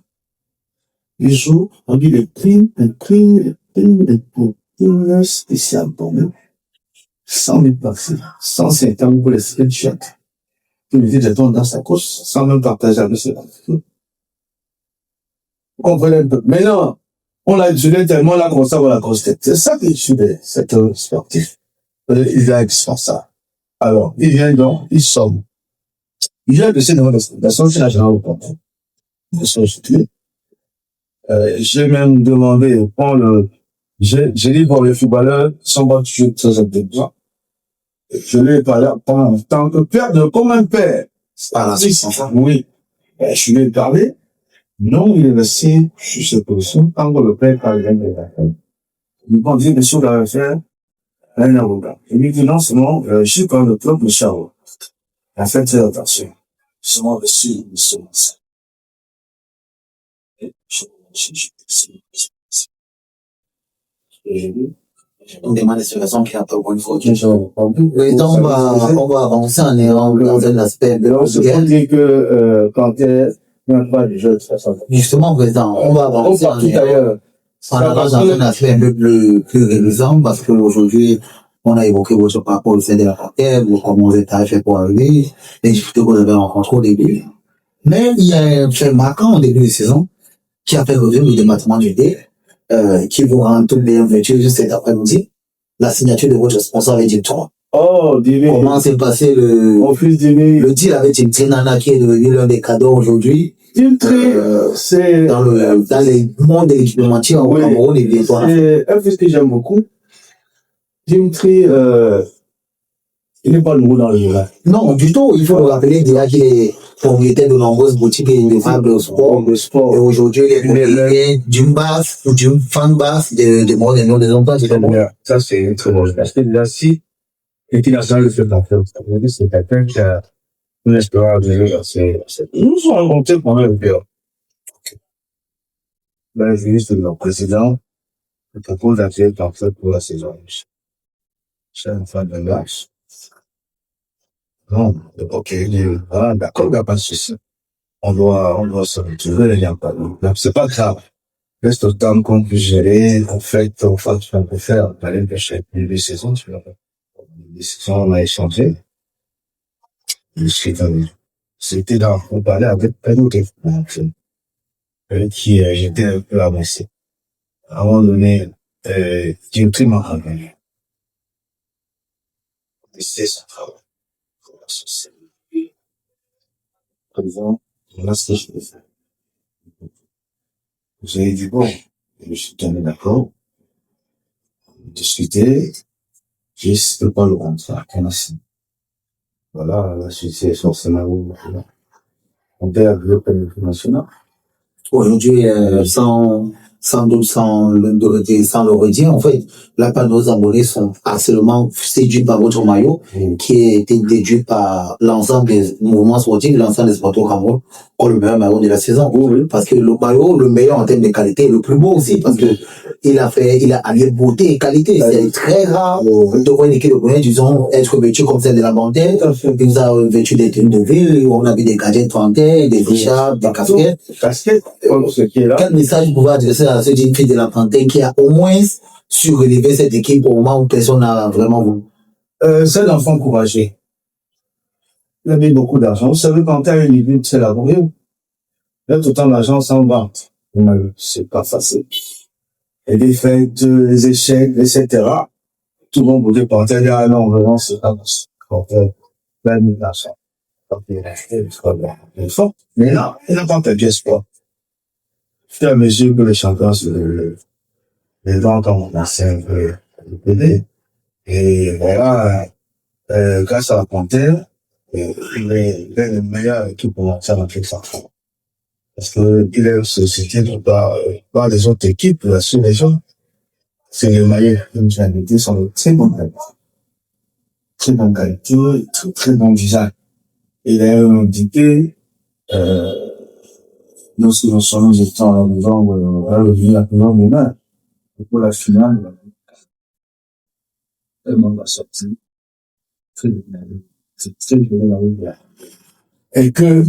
Il joue, on dit le prix, spécial pour nous. 100 000 personnes, 150 pour les screenshots. Il dit des dons dans sa course, sans même partager avec cela. Vous comprenez un peu. Maintenant, on l'a étudié tellement, on a commencé à avoir la grosse tête. C'est ça qui est cet sportif. Il est indispensable. Alors, il vient donc, il somme. Il vient de ces personnes, c'est la générale au compte. Ils sont situés. J'ai même demandé, j'ai dit, bon, les footballeurs sont battus très intelligents. Je lui ai parlé en tant que père de comme un père. Oui. Je lui ai parlé. Non, il est resté sur cette position tant que le père parle bien de la femme. Il m'a dit, monsieur, vous l'avez fait un avocat. Il lui dit, non, seulement, je suis quand le club de Charles. Il a fait très attention. Seulement, reçu une sommation. On demande des situations qui attendent pour une faute. Oui, donc on va avancer en errant dans un aspect de on dit que quand il n'y a pas de jeu de façon. Justement, président, on va avancer en allant dans un aspect un peu plus réalisant parce qu'aujourd'hui, on a évoqué votre rapport au sein de la carrière, comment vous êtes fait pour arriver, les difficultés que vous avez rencontrées au début. Mais il y a un fait marquant au début de saison qui a fait revenir le département du D, qui vous rend toute bienvenue juste cet après-midi, la signature de votre responsable Jim Tron. Oh, Divi. Comment s'est passé le deal avec Jim Nana qui est devenu l'un des cadeaux aujourd'hui? Dimitri, c'est dans les mondes de l'équipementier au Cameroun et des toits. C'est un fils que j'aime beaucoup. Dimitri, il n'est pas nouveau dans le monde. Non, du tout. Il faut le rappeler déjà qu'il est propriétaire de nombreuses boutiques et de meubles de sport. Et aujourd'hui, il est d'une base ou d'une fan base de mon et non des emplois. Ça, c'est très bon. Parce que là, si, et qu'il a ça le fait d'affaires, c'est quelqu'un qui a une espérance de jeu. Nous sommes rencontrés pour un père. Le ministre de notre président me propose d'appeler parfait pour la saison. C'est une fin de match. Non, ok, d'accord, il n'y a pas de souci. On doit se retrouver, il n'y a pas de problème. C'est pas grave. Reste au temps qu'on peut gérer, en fait, on fait ce qu'on peut faire. On aller pêcher les saisons, tu vois. Les saisons, on a échangé. C'était dans, on parlait avec un autre avec qui j'étais un peu avancé. À un moment donné, qui est extrêmement agréable. C'est son travail. Par exemple, voilà ce que je vais faire. J'ai dit, bon, je suis tombé d'accord, discuter, juste pas le contrat qu'on a signé. Voilà, la situation, c'est là où, voilà. On perd le planification national. Aujourd'hui, sans doute, sans le redire, en fait, la part de nos abonnés sont absolument séduits par votre maillot, qui a été déduit par l'ensemble des mouvements sportifs, l'ensemble des sportifs au Cameroun, comme le meilleur maillot de la saison. Oui. Parce que le maillot, le meilleur en termes de qualité, le plus beau aussi, parce que il a allié beauté et qualité. C'est très rare de voir une équipe de Cameroun, disons, être vêtue comme celle de la Bantais. Il nous a vêtu des tenues de ville, on a vu des gadgets Fantais, des écharpes, des casquettes. Quel message vous pouvez adresser à ceux d'une fille de la Panthère qui a au moins su relever cette équipe au moment où personne n'a vraiment voulu? C'est l'enfant courageux. Il a mis beaucoup d'argent. Vous savez, quand tu as une idée, c'est la vraie. Là, tout le temps, l'argent s'en va. C'est pas facile. Et des fêtes, les échecs, etc. Tout le monde voulait partir là, non, vraiment, c'est pas possible. Quand on fait plein d'argent. Quand il est resté, il est fort. Mais là, il n'a pas perdu espoir. Au fur et à mesure que les champions les gens commencent un peu aider. Et voilà, grâce à la Panthère, il est le meilleur équipe pour lancer en Afrique centrale. Parce que il est société par les autres équipes, sur les gens. C'est les meilleurs, comme je l'ai dit, sont de très bonne qualité. Très bonne qualité, très bon design. Il est indiqué, lorsque nous sommes en novembre, à la pour la finale, elle m'a sorti. Très bien. C'est très bien. Et que,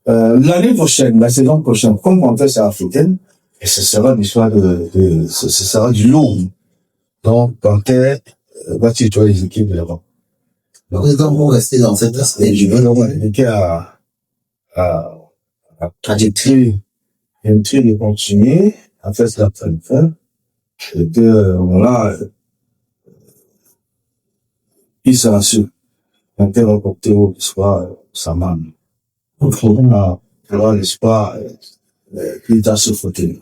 l'année prochaine, la saison prochaine, comme on fait ça africaine, et ce sera l'histoire ce sera du lourd. Donc, Panthère va tutoyer les équipes de l'Europe. Donc, vous restez dans cet aspect du jeu. L'équipe a des tri de continuer à faire ce qu'il a fait de faire. Et que, voilà, il sera sûr. Panthère va porter au l'espoir, sa main. Donc, on a l'espoir, qu'il t'a ce fauteuil.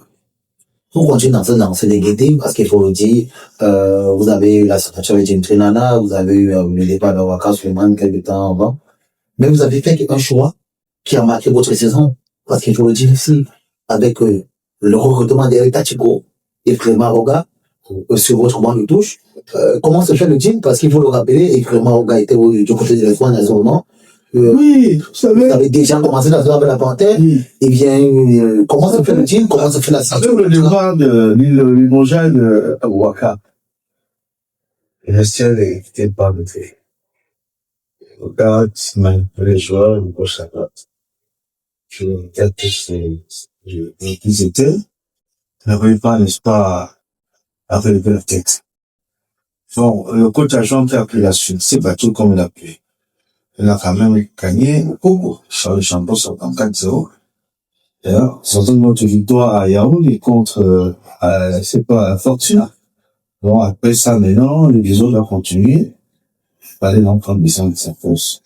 Vous continuez dans cette lancée des guettés, parce qu'il faut le dire, vous avez eu la signature avec Jim Trinana, vous avez eu le départ de Waka Suleiman quelques temps avant, mais vous avez fait un choix qui a marqué votre saison, parce qu'il faut le dire ici, avec le recrutement d'Eric Tachiko et Clément Roga sur votre banc de touche. Comment se fait le team? Parce qu'il faut le rappeler, Clément Roga était du côté de l'Espagne à ce moment. Oui, vous savez. Vous avez déjà commencé la saison avec la Panthère. Oui. Eh bien, comment se fait le team? Comment se fait la saison? Avec le départ de l'Imogen de Waka, le ciel n'était pas noté. Regarde, les joueurs, le coach à droite. Je regarde qu'ils étaient, n'avaient pas, n'est-ce pas, à relever la tête. Bon, le coach agent qui a pris la suite, c'est battu comme il a pu. Il a quand même gagné beaucoup. Le champion 54-0. D'ailleurs, surtout notre victoire à Yaoundé contre, c'est pas, Fortuna. Bon, après ça, maintenant, les autres ont continué. Il fallait donc prendre des gens qui s'imposent.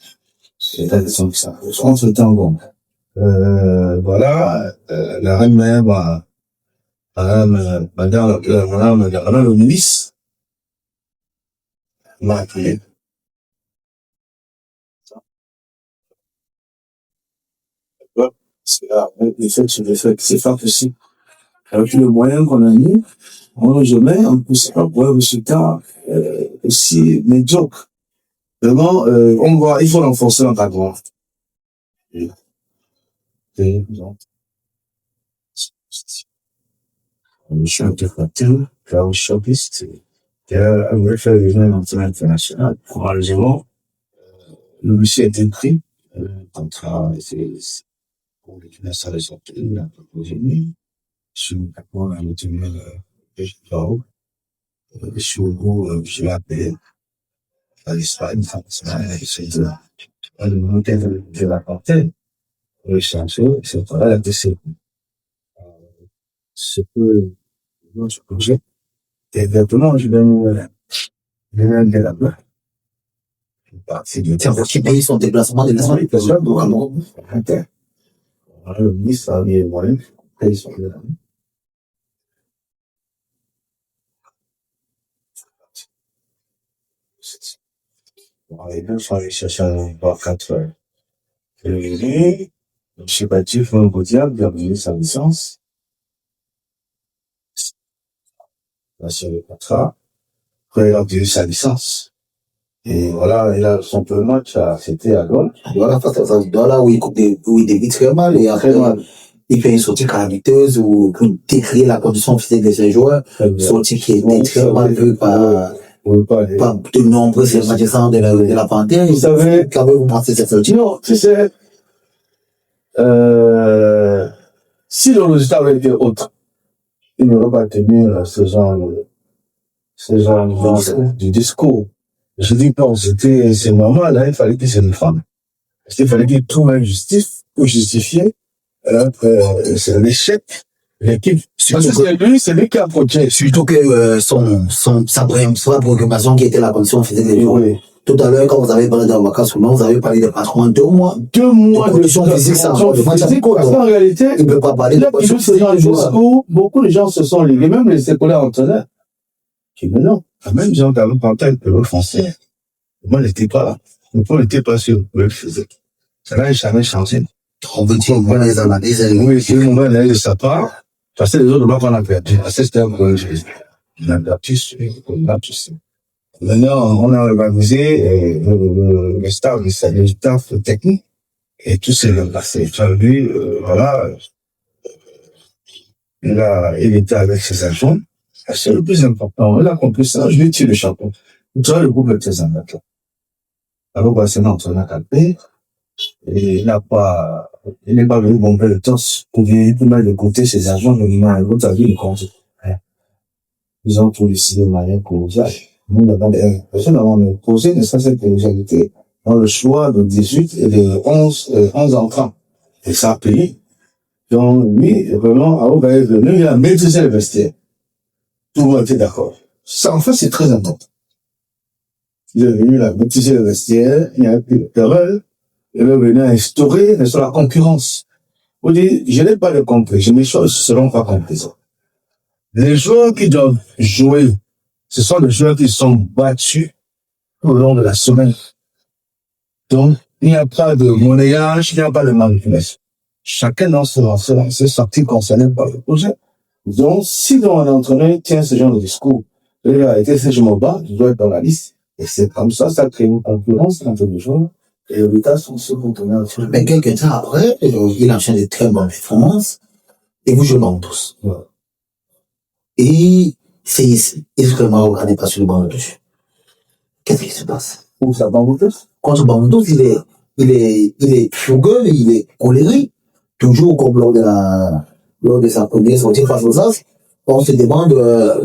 C'est là, des gens qui s'imposent. Entre temps, bon. Voilà, la reine mère, madame le ministre, m'a appelé. C'est là, c'est pas possible. Avec le moyen qu'on a mis, on jamais, on peut pas voir un résultat, aussi médiocre. Vraiment, il faut renforcer l'encadrement. Je suis intégrateur, là où je suis piste, on voulait faire le jeu international. Malheureusement, le monsieur a été pris, contrat, c'est, pour l'équipe nationale de sortie, il a proposé, je suis d'accord à l'automne, je suis au bout, je l'ai appelé, à l'Espagne, c'est le monter de la portée, le changer, c'est pas là que c'est que, notre projet, Exactement, je viens de là-bas. C'est pour qui paye son déplacement de Oui, bien sûr, au Cameroun. Le ministre a mis moyen, paye son déplacement. Les deux sont allés chercher un bar 4 heures. Et je suis parti pour un Gaudiab, il a obtenu sa licence. Là, sur le contrat. Après, il a obtenu sa licence. Et voilà, il a son premier match, c'était à Gaulle. Voilà, face à ça, là où il débute très mal et après, il fait une sortie calamiteuse ou pour décrire la condition physique de ses joueurs. Sortie qui était très mal vue par de nombreux sympathisants de la Panthère. Vous savez, qu'avez-vous pensé de cette sortie? Non, tu sais, si le résultat avait été autre, il n'aurait pas tenu ce genre de discours. Je dis non, c'est normal, hein, il fallait qu'il se défende. Il fallait qu'il trouve une justice pour justifier c'est l'échec de l'équipe. Parce que c'est lui qui a approché. Surtout que sa préoccupation qui était la condition physique des joueurs. Oui. Tout à l'heure, quand vous avez parlé d'Aboubacar Souman, vous avez parlé de patron 2 mois. 2 mois de condition physique, ça. En réalité, il ne peut pas parler de condition physique. Beaucoup de gens se sont liés, même les écoliers entraîneurs. Qui mais non, même gens qui avaient parlé de le français. Moi, n'était pas là. Moi, n'était pas sur le physique. Ça n'a jamais changé. On veut dire, on va les analyser. Oui, c'est une mauvaise analyse de sa part. Parce que les autres, qu'on a perdu. C'est un peu, on a perdu. Maintenant, on a révisé le staff technique et tout s'est bien passé. Lui, voilà, il était avec ses agents. C'est le plus important. Il a compris ça. Je lui tire le chapeau. Tu vois, le groupe est très important. Alors, c'est un entraîneur calpé. Et il n'est pas venu bomber le torse pour venir mettre de côté ses agents. L'autre a vu le compte. Ils ont tout décidé de manière collégiale. Nous, avons posé de cette collégialité dans le choix de 18 et de 11 entrants. Et ça a payé. Donc, lui, vraiment, il a maîtrisé le vestiaire. Tout le monde était d'accord. Ça, en fait, c'est très important. Il est venu, il a maîtrisé le vestiaire, il n'y a plus de terreur, il est venu instaurer sur la concurrence. Vous dites, je n'ai pas de compris, mes choses ne seront pas comprises. Les joueurs qui doivent jouer, ce sont des joueurs qui sont battus tout le long de la semaine. Donc, il n'y a pas de monnayage, il n'y a pas de manipulation. Chacun dans c'est sorti concerné par le projet. Donc, si un entraîneur tient ce genre de discours, il a été fait, je m'en bats, je dois être dans la liste. Et c'est comme ça crée une concurrence entre les joueurs. Et les résultats sont ceux qu'on connaît. Mais quelques temps après, il enchaîne des très bonnes performances. Et vous jouez dans tous. Ouais. Et c'est ici. Est-ce que le Maroc n'est pas sur le banc de touche? Qu'est-ce qui se passe? Où ça, Bamboutos? Contre Bamboutos, il est fougueux, il est colérique. Toujours comme lors de sa première sortie face aux As. On se demande,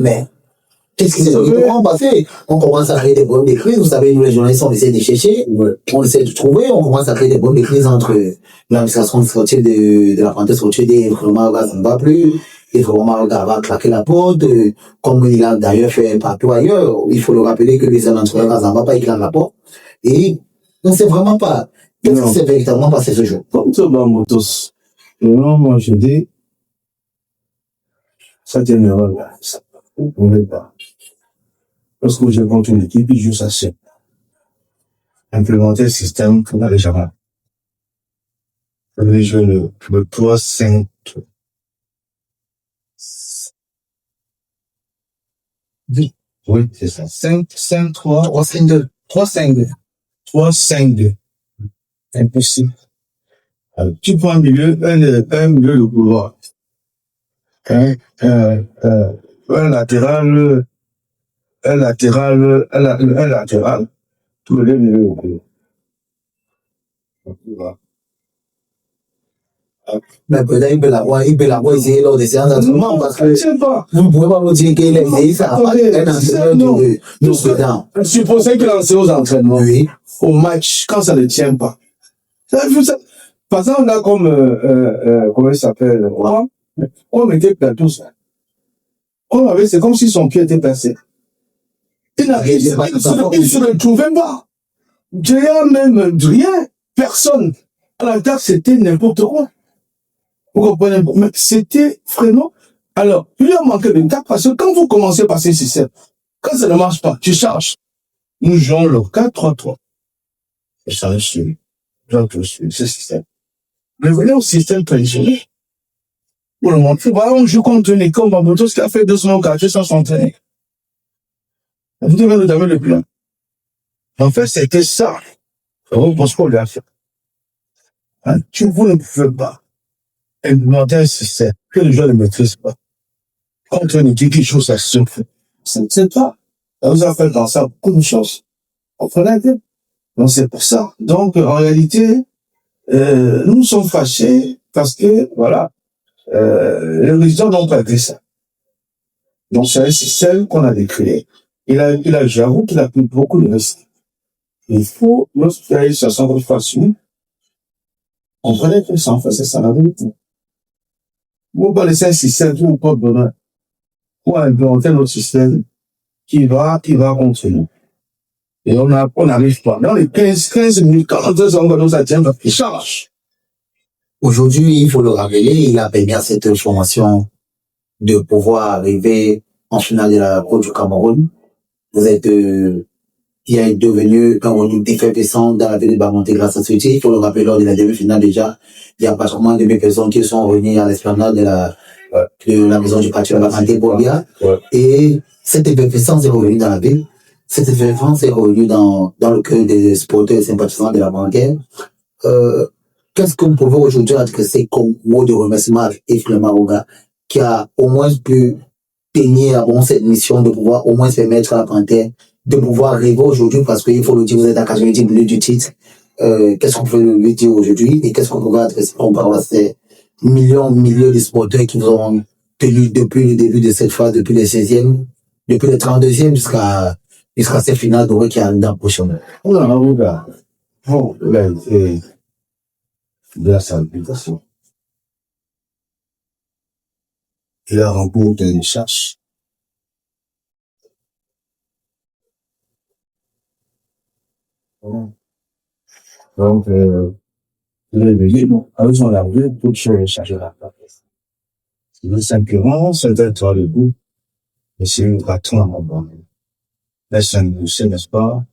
mais qu'est-ce qui s'est passé? On commence à créer des bonnes crises. Vous savez, nous les journalistes, on essaie de chercher. Ouais. On essaie de trouver. On commence à créer des bonnes crises entre l'administration de sortie de la parenthèse sortie des vraiment, ça ne va plus. Et vraiment, va claquer la porte, comme il a d'ailleurs fait partout ailleurs. Il faut le rappeler que les entraîneurs Gazamba pas éclatent la porte. Et on ne sait vraiment pas qu'est-ce qui s'est véritablement passé ce jour. Comme ça, Bamboutos. Non, moi, je dis, ça tient une erreur, là. Ça ne pouvait pas. Parce que j'ai contre une équipe, il joue ça seul. Implémenter le système pour les jamais. Je vais jouer le 3-5. Oui, c'est ça. 5-3. 3-5-2. 3-5-2. 3-5-2. Impossible. Alors, tu prends un milieu, un milieu de couloir. Un latéral, tout le milieu de couloir. Mais peut-être il peut l'avoir essayé lors des séances d'entraînement parce que vous ne pouvez pas me dire qu'il a essayé ça. Un entraîneur de Soudan. Supposez qu'il a lancé aux entraînements. Oui. Au match, quand ça ne tient pas. Par exemple, là, comme, comment il s'appelle, on mettait Plateau, ça. C'est comme si son pied était placé. Il ne se retrouvait pas. Rien même, rien, personne. À l'attaque, c'était n'importe quoi. Vous comprenez? Mais c'était vraiment. Alors, il a manqué de tact parce que quand vous commencez par ces systèmes, quand ça ne marche pas, tu charges. Nous jouons le 4-3-3. Et ça reste ce système. Mais venez au système traditionnel. Pour le montrer, voilà, on joue contre une école, Mamoto, ce qui a fait 2 semaines au quartier sans s'entraîner. Vous devez nous donner le plan. En fait, c'était ça. Parce qu'on lui a fait. Hein? Vous ne pouvez pas implémenter un système que les gens ne maîtrisent pas. Quand on dit quelque chose, ça se fait. C'est pas. Ça vous a fait penser à beaucoup de choses. Vous comprenez? Donc, c'est pour ça. Donc, en réalité, nous sommes fâchés parce que, voilà, les résidents n'ont pas fait ça. Donc, c'est un système qu'on a décrit. J'avoue qu'il a pris beaucoup de risques. Il faut, lorsqu'il y a une situation de façon, on connaît que ça, en fait, c'est ça la vérité. Vous pas laisser un système tout au code bonheur. Pour implémenter notre système qui va contre nous. Et on n'arrive pas. Dans les 15 minutes, 42 secondes, nous atteignons, il charge. Aujourd'hui, il faut le rappeler, il a permis à cette formation de pouvoir arriver en finale de la Coupe du Cameroun. Vous êtes, il est devenu un rôle effervescent dans la ville de Bamonté grâce à ce titre. Il faut le rappeler, lors de la demi-finale déjà, il y a pratiquement 2000 personnes qui sont réunies à l'esplanade de la maison du parti de Bamonté Bolia. Ouais. Et cette effervescence est revenue dans la ville. Cette effervescence est revenue dans le cœur des supporters et sympathisants de la banquière. Qu'est-ce que vous pouvez aujourd'hui adresser comme mot de remerciement à Yves Marouga, qui a au moins pu tenir à cette mission de pouvoir au moins permettre à la Panthère de pouvoir arriver aujourd'hui, parce qu'il faut le dire, vous êtes à 90 minutes du titre. Qu'est-ce qu'on peut lui dire aujourd'hui et qu'est-ce qu'on pourrait adresser par rapport à ces millions de supporters qui nous ont tenus depuis le début de cette phase, depuis les 16e, depuis le 32e jusqu'à cette finale dorée qui arrive dans le prochain. De la salutation. Il a remporté une chasse. Donc, il est venu, avec son arrivée, toute chose chargée la place. Le simplement, c'est d'être debout, et c'est une bâton à mon laisse un musée, n'est-ce pas?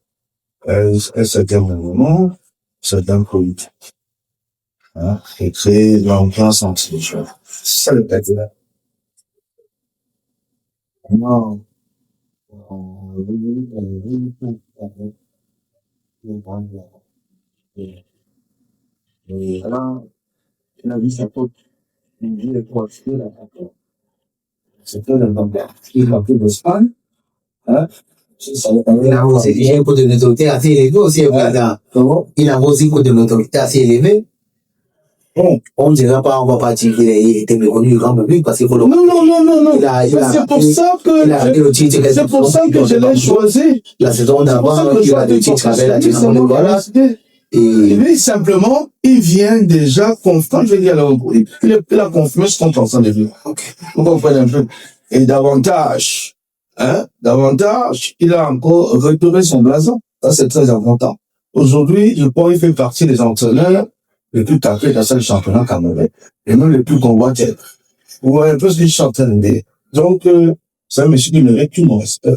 Un certain moment, c'est un politique. Hein, et créer l'ambiance entre les joueurs. C'est ça le fait là. Non. Et là, il a vu sa pote, il dit, quoi, c'est la pote. C'était le bandit. Il a pris d'Espagne, hein. Il a aussi un peu de notoriété assez élevé aussi, il a aussi un peu de notoriété assez élevé. Bon, on ne dira pas, on va pas dire qu'il était méconnu du grand public parce qu'il faut le. Non. C'est pour ça que je l'ai choisi. La saison d'avant, il a le titre avec la Dynamo de Voilà. Et lui, simplement, il vient déjà quand je dis à il a confirmé ce qu'on pense de lui. Vous comprenez un peu. Et davantage, il a encore retourné son blason. Ça, c'est très important. Aujourd'hui, je pense qu'il fait partie des entraîneurs les plus tapés dans ce championnat camerounais. Et même les plus convoités. Vous voyez un peu ce que je suis en train de dire. Donc, c'est un monsieur qui mérite tout mon respect.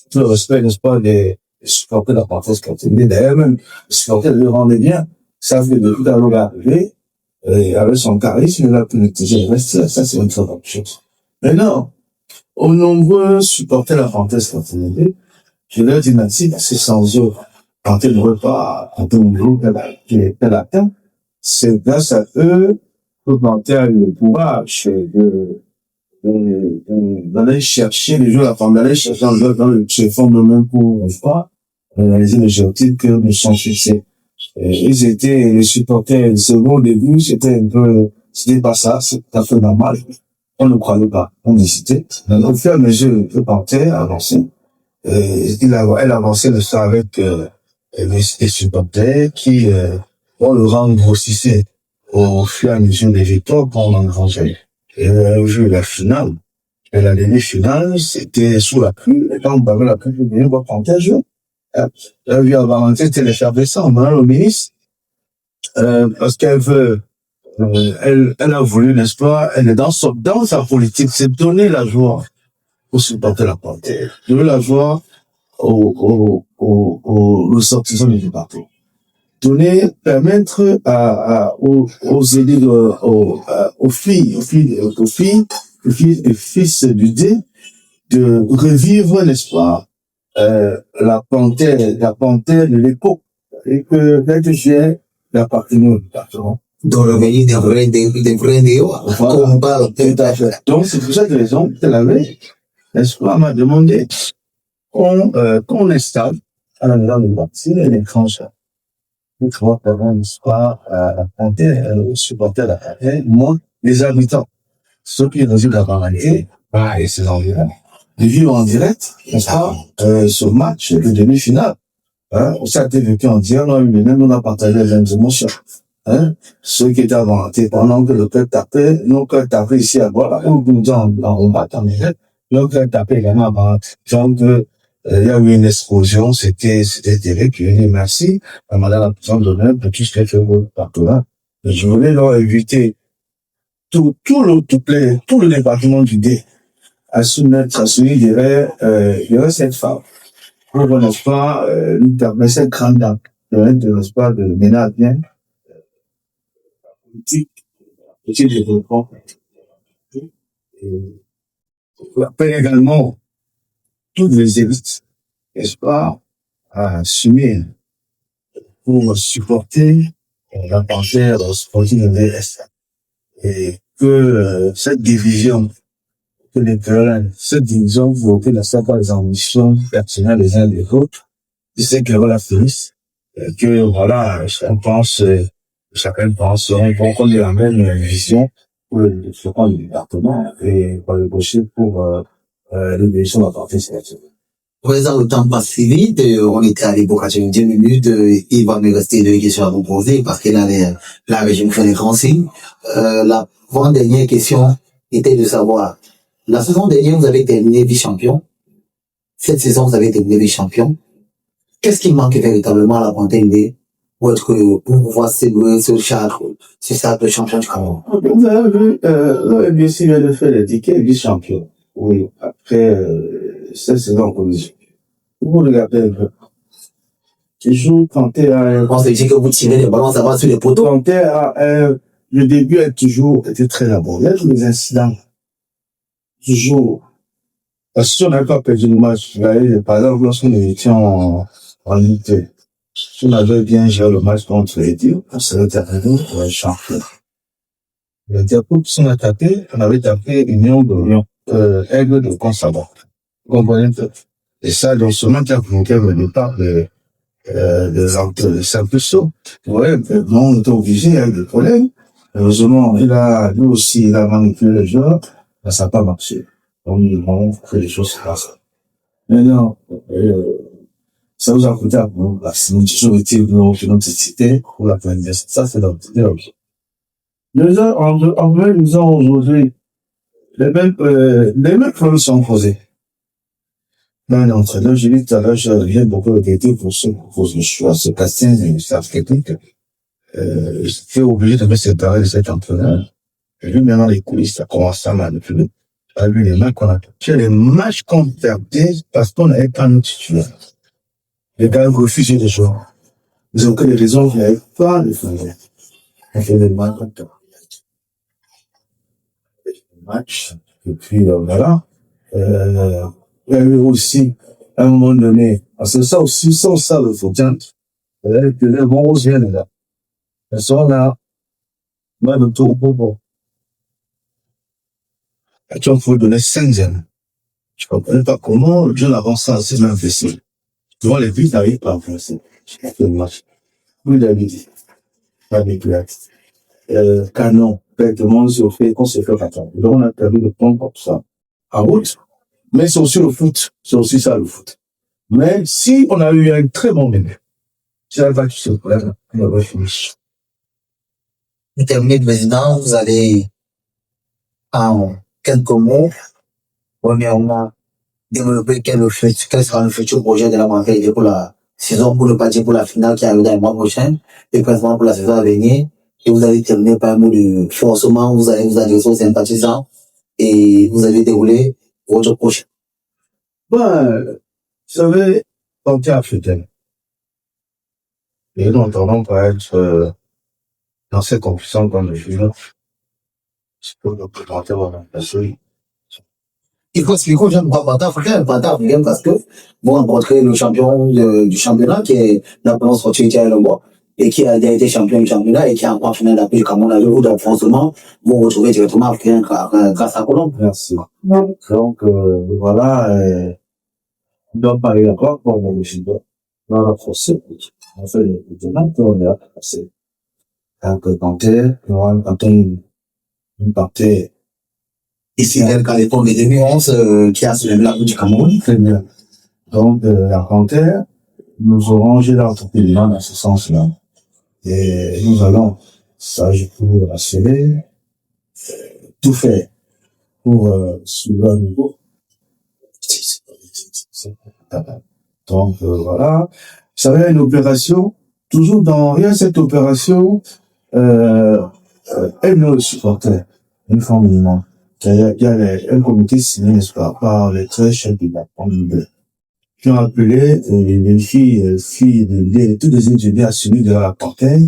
Tout le respect, n'est-ce pas, des supporters de la Panthère Camerounais. D'ailleurs, même, les supporters le rendaient bien. Ça fait depuis d'abord arriver, avec son charisme, il a pu le reste. Ça, c'est une très bonne chose. Maintenant, aux nombreux supporters de la Panthère Camerounais, je leur dis merci, c'est sans eux. Panthère ne veut pas, Panthère ne veut pas, qui est atteint. C'est grâce à eux que Panthère a eu le courage d'aller chercher les joueurs, d'aller chercher dans le fond de même pour, n'est-ce pas, réaliser l'objectif que nous sommes fixés. Ils étaient les supporters, le second début, c'était pas ça, c'est tout à fait normal. On ne croyait pas, on hésitait. Au fur et à mesure que Panthère avançait, elle avançait de ça avec, les supporters qui, on le rang grossissait au fur et à mesure des victoires qu'on en rangeait. Et au jour de la finale, Et la demi-finale, c'était sous la pluie. Et quand on avait la pluie, on va prendre un jeu. La vie à Valentin, c'était l'effervescence. Madame le ministre, parce qu'elle veut, elle a voulu, n'est-ce pas, elle est dans sa politique, c'est donner la joie aux supporters de la Panthère. Donner la joie aux ressortissants du département. Permettre aux élus, aux filles et fils du dé de revivre, n'est-ce pas, la panthère de l'époque, et que quelque chose d'appartenir au département. Dans le pays des vrais néo, Voilà. on parle Tout à fait. Donc, c'est pour cette raison que la veille, n'est-ce pas, m'a demandé qu'on installe à la maison de bâtir les échanges. Nous pouvons faire, n'est-ce pas, la panthère, supporter la panthère, moi, les habitants, ceux qui résident à Varennes, et ses environs, de vivre en direct, n'est-ce pas, ce match de demi-finale. Hein, ça a été vécu en direct, on a partagé les mêmes émotions. Hein, ceux qui étaient avant, pendant que le cœur tapait, nos cœurs tapaient ici à Bois, où nous en combattant en direct, le cœur tapait également avant. Donc, il y a eu une explosion, c'était terrible, je dis merci à madame la présidente d'honneur de tout ce qu'elle fait partout là. Je voulais leur inviter tout le département du D à soumettre, il y aurait cette femme. Pour, n'est-ce pas, nous permettre cette grande dame, n'est-ce pas, de mener à bien, politique, petit développement. Et j'appelle également toutes les élites, n'est-ce pas, à assumer pour supporter la panthère sportive de l'Est. Et que cette division, cette division vous ne soit pas les ambitions personnelles des uns des autres, c'est que voilà, finisse, que voilà, chacun pense, qu'on ait la même vision pour le développement du département et pour le possible pour l'évolution de la partie sélective. Président, le temps passe si vite, on était à l'époque à 10 minutes, il va me rester 2 questions à vous poser parce que là, la région fait les grands signes. La dernière question était de savoir, la saison dernière, vous avez terminé vice-champion. Cette saison, vous avez terminé vice-champion. Qu'est-ce qui manque véritablement à la Panthère pour pouvoir célébrer ce sacre de champion du Cameroun? Vous avez vu, l'OMBC vient de faire les tickets vice-champion. Oui, après, cette saison en commission. Vous regardez un peu. Toujours, Panthère On se dit que vous tirez les ballons, ça va sur les poteaux. Panthère le début a toujours été très laborieux. Il y a tous les incidents. Toujours. Parce que si on n'avait pas perdu le match, par exemple, lorsqu'on était en unité, si on avait bien géré le match contre les Dieux, on serait terminé champion. Le diapo qui sont attaqués, on avait tapé Union de Lyon, Aigle de Consabon. Vous comprenez? Et ça, dans ce match, il y a provoqué le départ de Saint-Peusseau. Ouais, bon, on était obligé, il y a eu des problèmes. Heureusement, lui aussi, il a manipulé le jeu, mais ça n'a pas marché. Donc, ils ont fait les choses comme ça. Maintenant, ça nous a coûté à nous, la sécurité de notre cité, pour la fin de ça, c'est notre idée. En vrai, nous avons aujourd'hui, les mêmes problèmes sont posés. Dans l'entraîneur, j'ai dit tout à l'heure, je reviens beaucoup regretter pour le choix, ce casting du staff technique. J'étais obligé de me séparer de cet entraîneur. Et lui, maintenant, les coulisses, ça commence à manipuler. À lui, les matchs qu'on a fait, les matchs qu'on perdait parce qu'on n'avait pas notre titulaire. Les gars ont refusé les joueurs. Ils ont que des raisons qu'ils n'avaient pas de faire. On fait des matchs comme ça. Match. Et puis, voilà. Il y a eu aussi, à un moment donné, parce que ça aussi, sans ça, le soutien, que les bons viennent là. Ils sont là, moi, le tour bon. Et tu faut donner 5 jeunes. Je ne comprenais pas comment le jeune avance ça, c'est même facile. Tu vois, les buts n'arrivent pas à avancer. Je fais le match. Oui, David, pas des plaques. Canon, directement, qu'on se fait attendre. Donc, on a perdu le temps pour ça. À route. Mais c'est aussi le foot. C'est aussi ça, le foot. Mais si on a eu un très bon début, si on a battu ce problème, on aurait fini. Vous terminez, président, vous allez, en quelques mots, premièrement, développer quel sera le futur projet de la Panthère pour la saison, pour ne pas dire pour la finale qui arrive dans le mois prochain, et principalement pour la saison à venir. Et vous allez terminer par un mot de forcement, vous allez vous adresser aux sympathisants et vous allez dérouler votre prochain. Vous savez, Panthère africaine. Et nous entendons pas être dans cette compétition comme le jeu. C'est pour nous présenter votre personne. Il faut expliquer aux gens pourquoi Panthère africain, parce que vous rencontrez le champion du championnat qui est la Provence Fortuité le mois et qui a déjà été champion du championnat et qui a encore finale d'appui du Cameroun avec vous, donc forcément, vous vous retrouvez directement africain grâce à Colombe. Merci. Donc, voilà, on doit parler encore pour le jeu. On va forcer. On fait les demandes, on est passé. Donc, Panthère, une Panthère. Ici, tel qu'à l'époque de 2011, qui a soulevé la coupe du Cameroun. Très bien. Donc, la Panthère, nous aurons joué l'entrepreneuriat dans ce sens-là. Et nous allons, sage pour assurer, tout faire pour soulever un niveau. Donc, voilà. Ça va une opération, toujours dans cette opération, elle nous supportait, une forme minimum. Il y a un comité signé, n'est-ce pas, par les 13 chefs de la Panthère. Qui ont appelé les filles de tous les ingénieurs à celui de la Panthère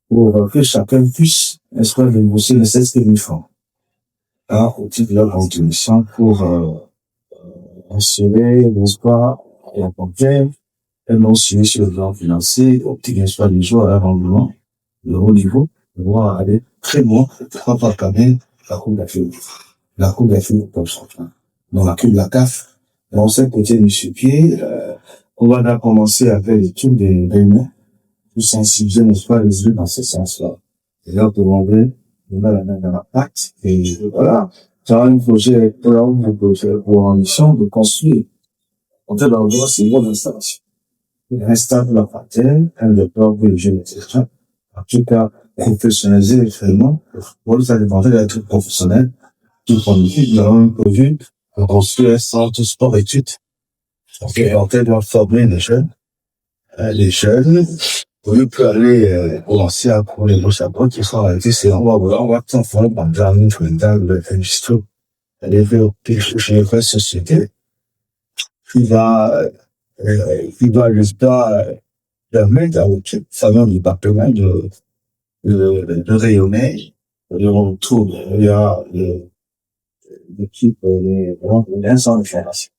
pour que chacun puisse, n'est-ce pas, négocier les 16 000 francs. Là, au titre de leur contribution pour assurer, n'est-ce pas, la Panthère, elles m'ont suivi sur le plan financier, au petit, n'est-ce pas, des joueurs à un rendement de haut niveau, de pouvoir aller très loin, pourquoi pas quand même la Coupe d'Afrique. La Coupe d'Afrique comme ça. Dans la Coupe de la CAF, dans ce côté du pied, on va commencer à faire l'étude des réunions pour sensibiliser, n'est-ce pas, les yeux dans ce sens-là. Et là, pour demander, on a la même impact. Et voilà. C'est un projet, pour ambition de construire. En fait, dans le droit, c'est une bonne installation. Il installe la Panthère, un développeur pour les jeunes, etc. En tout cas, professionnaliser vraiment. Pour ça dépendait d'être professionnel. Tout point de vue, nous avons prévu de construire un centre sport-études. Donc, en fait, doit former les jeunes. Les jeunes, au lieu de aller commencer à prendre les bouches à boire, qui sont en réalité, c'est on va transformer par une fondale de l'industrie. Elle est développée chez les vraies sociétés. Qui va, j'espère, permettre à votre famille du département de rayonner. Autour, il y a l'équipe, l'instant de formation.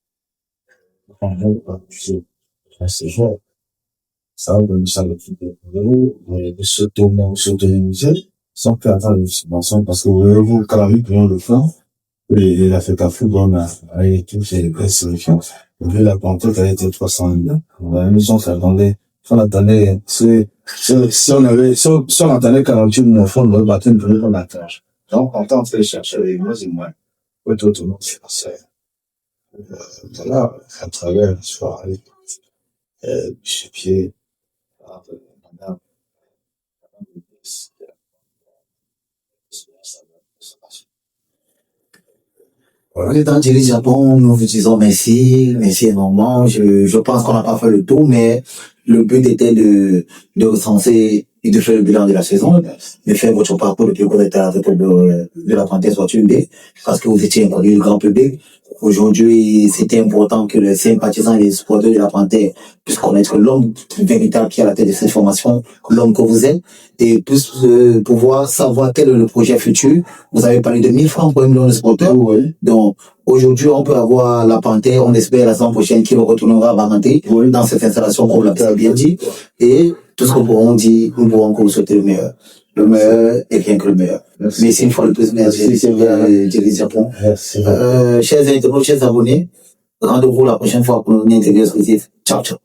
Ça va donner ça le plus de s'autonomiser, sans faire attendre une subvention, parce que vous, quand même, pour le faire, et la fête à football, avec toutes ces sélections, vu la Panthère, elle était 300 000. La maison, ça attendait, si on attendait 48 000 francs, on va battre une vraie bonne attache. Donc, on tente de chercher les moins et moins, pour être autonome financière. Voilà, à travers une soirée, du pied, madame, En étant Thierry Japon, nous vous disons merci énormément. Je pense qu'on n'a pas fait le tour, mais le but était de recenser et de faire le bilan de la saison, de faire votre parcours le plus correct à la tête de la Panthère soit une idée, parce que vous étiez introduit du grand public. Aujourd'hui, c'était important que les sympathisants et les supporters de la Panthère puissent connaître l'homme véritable qui est à la tête de cette formation, l'homme que vous êtes, et puissent pouvoir savoir quel est le projet futur. Vous avez parlé de 1000 francs pour 1 million de supporters. Oui. Donc, aujourd'hui, on peut avoir la Panthère, on espère la saison prochaine qu'il retournera à Varenté, oui, dans cette installation, comme l'a bien dit. Et tout ce que nous pourrons dire, nous pourrons que vous souhaitez le meilleur. Le meilleur et rien que le meilleur. Merci une fois de plus, merci, Thierry Japon. Chers internautes, chers abonnés, rendez-vous la prochaine fois pour une interview exclusive. Ciao, ciao.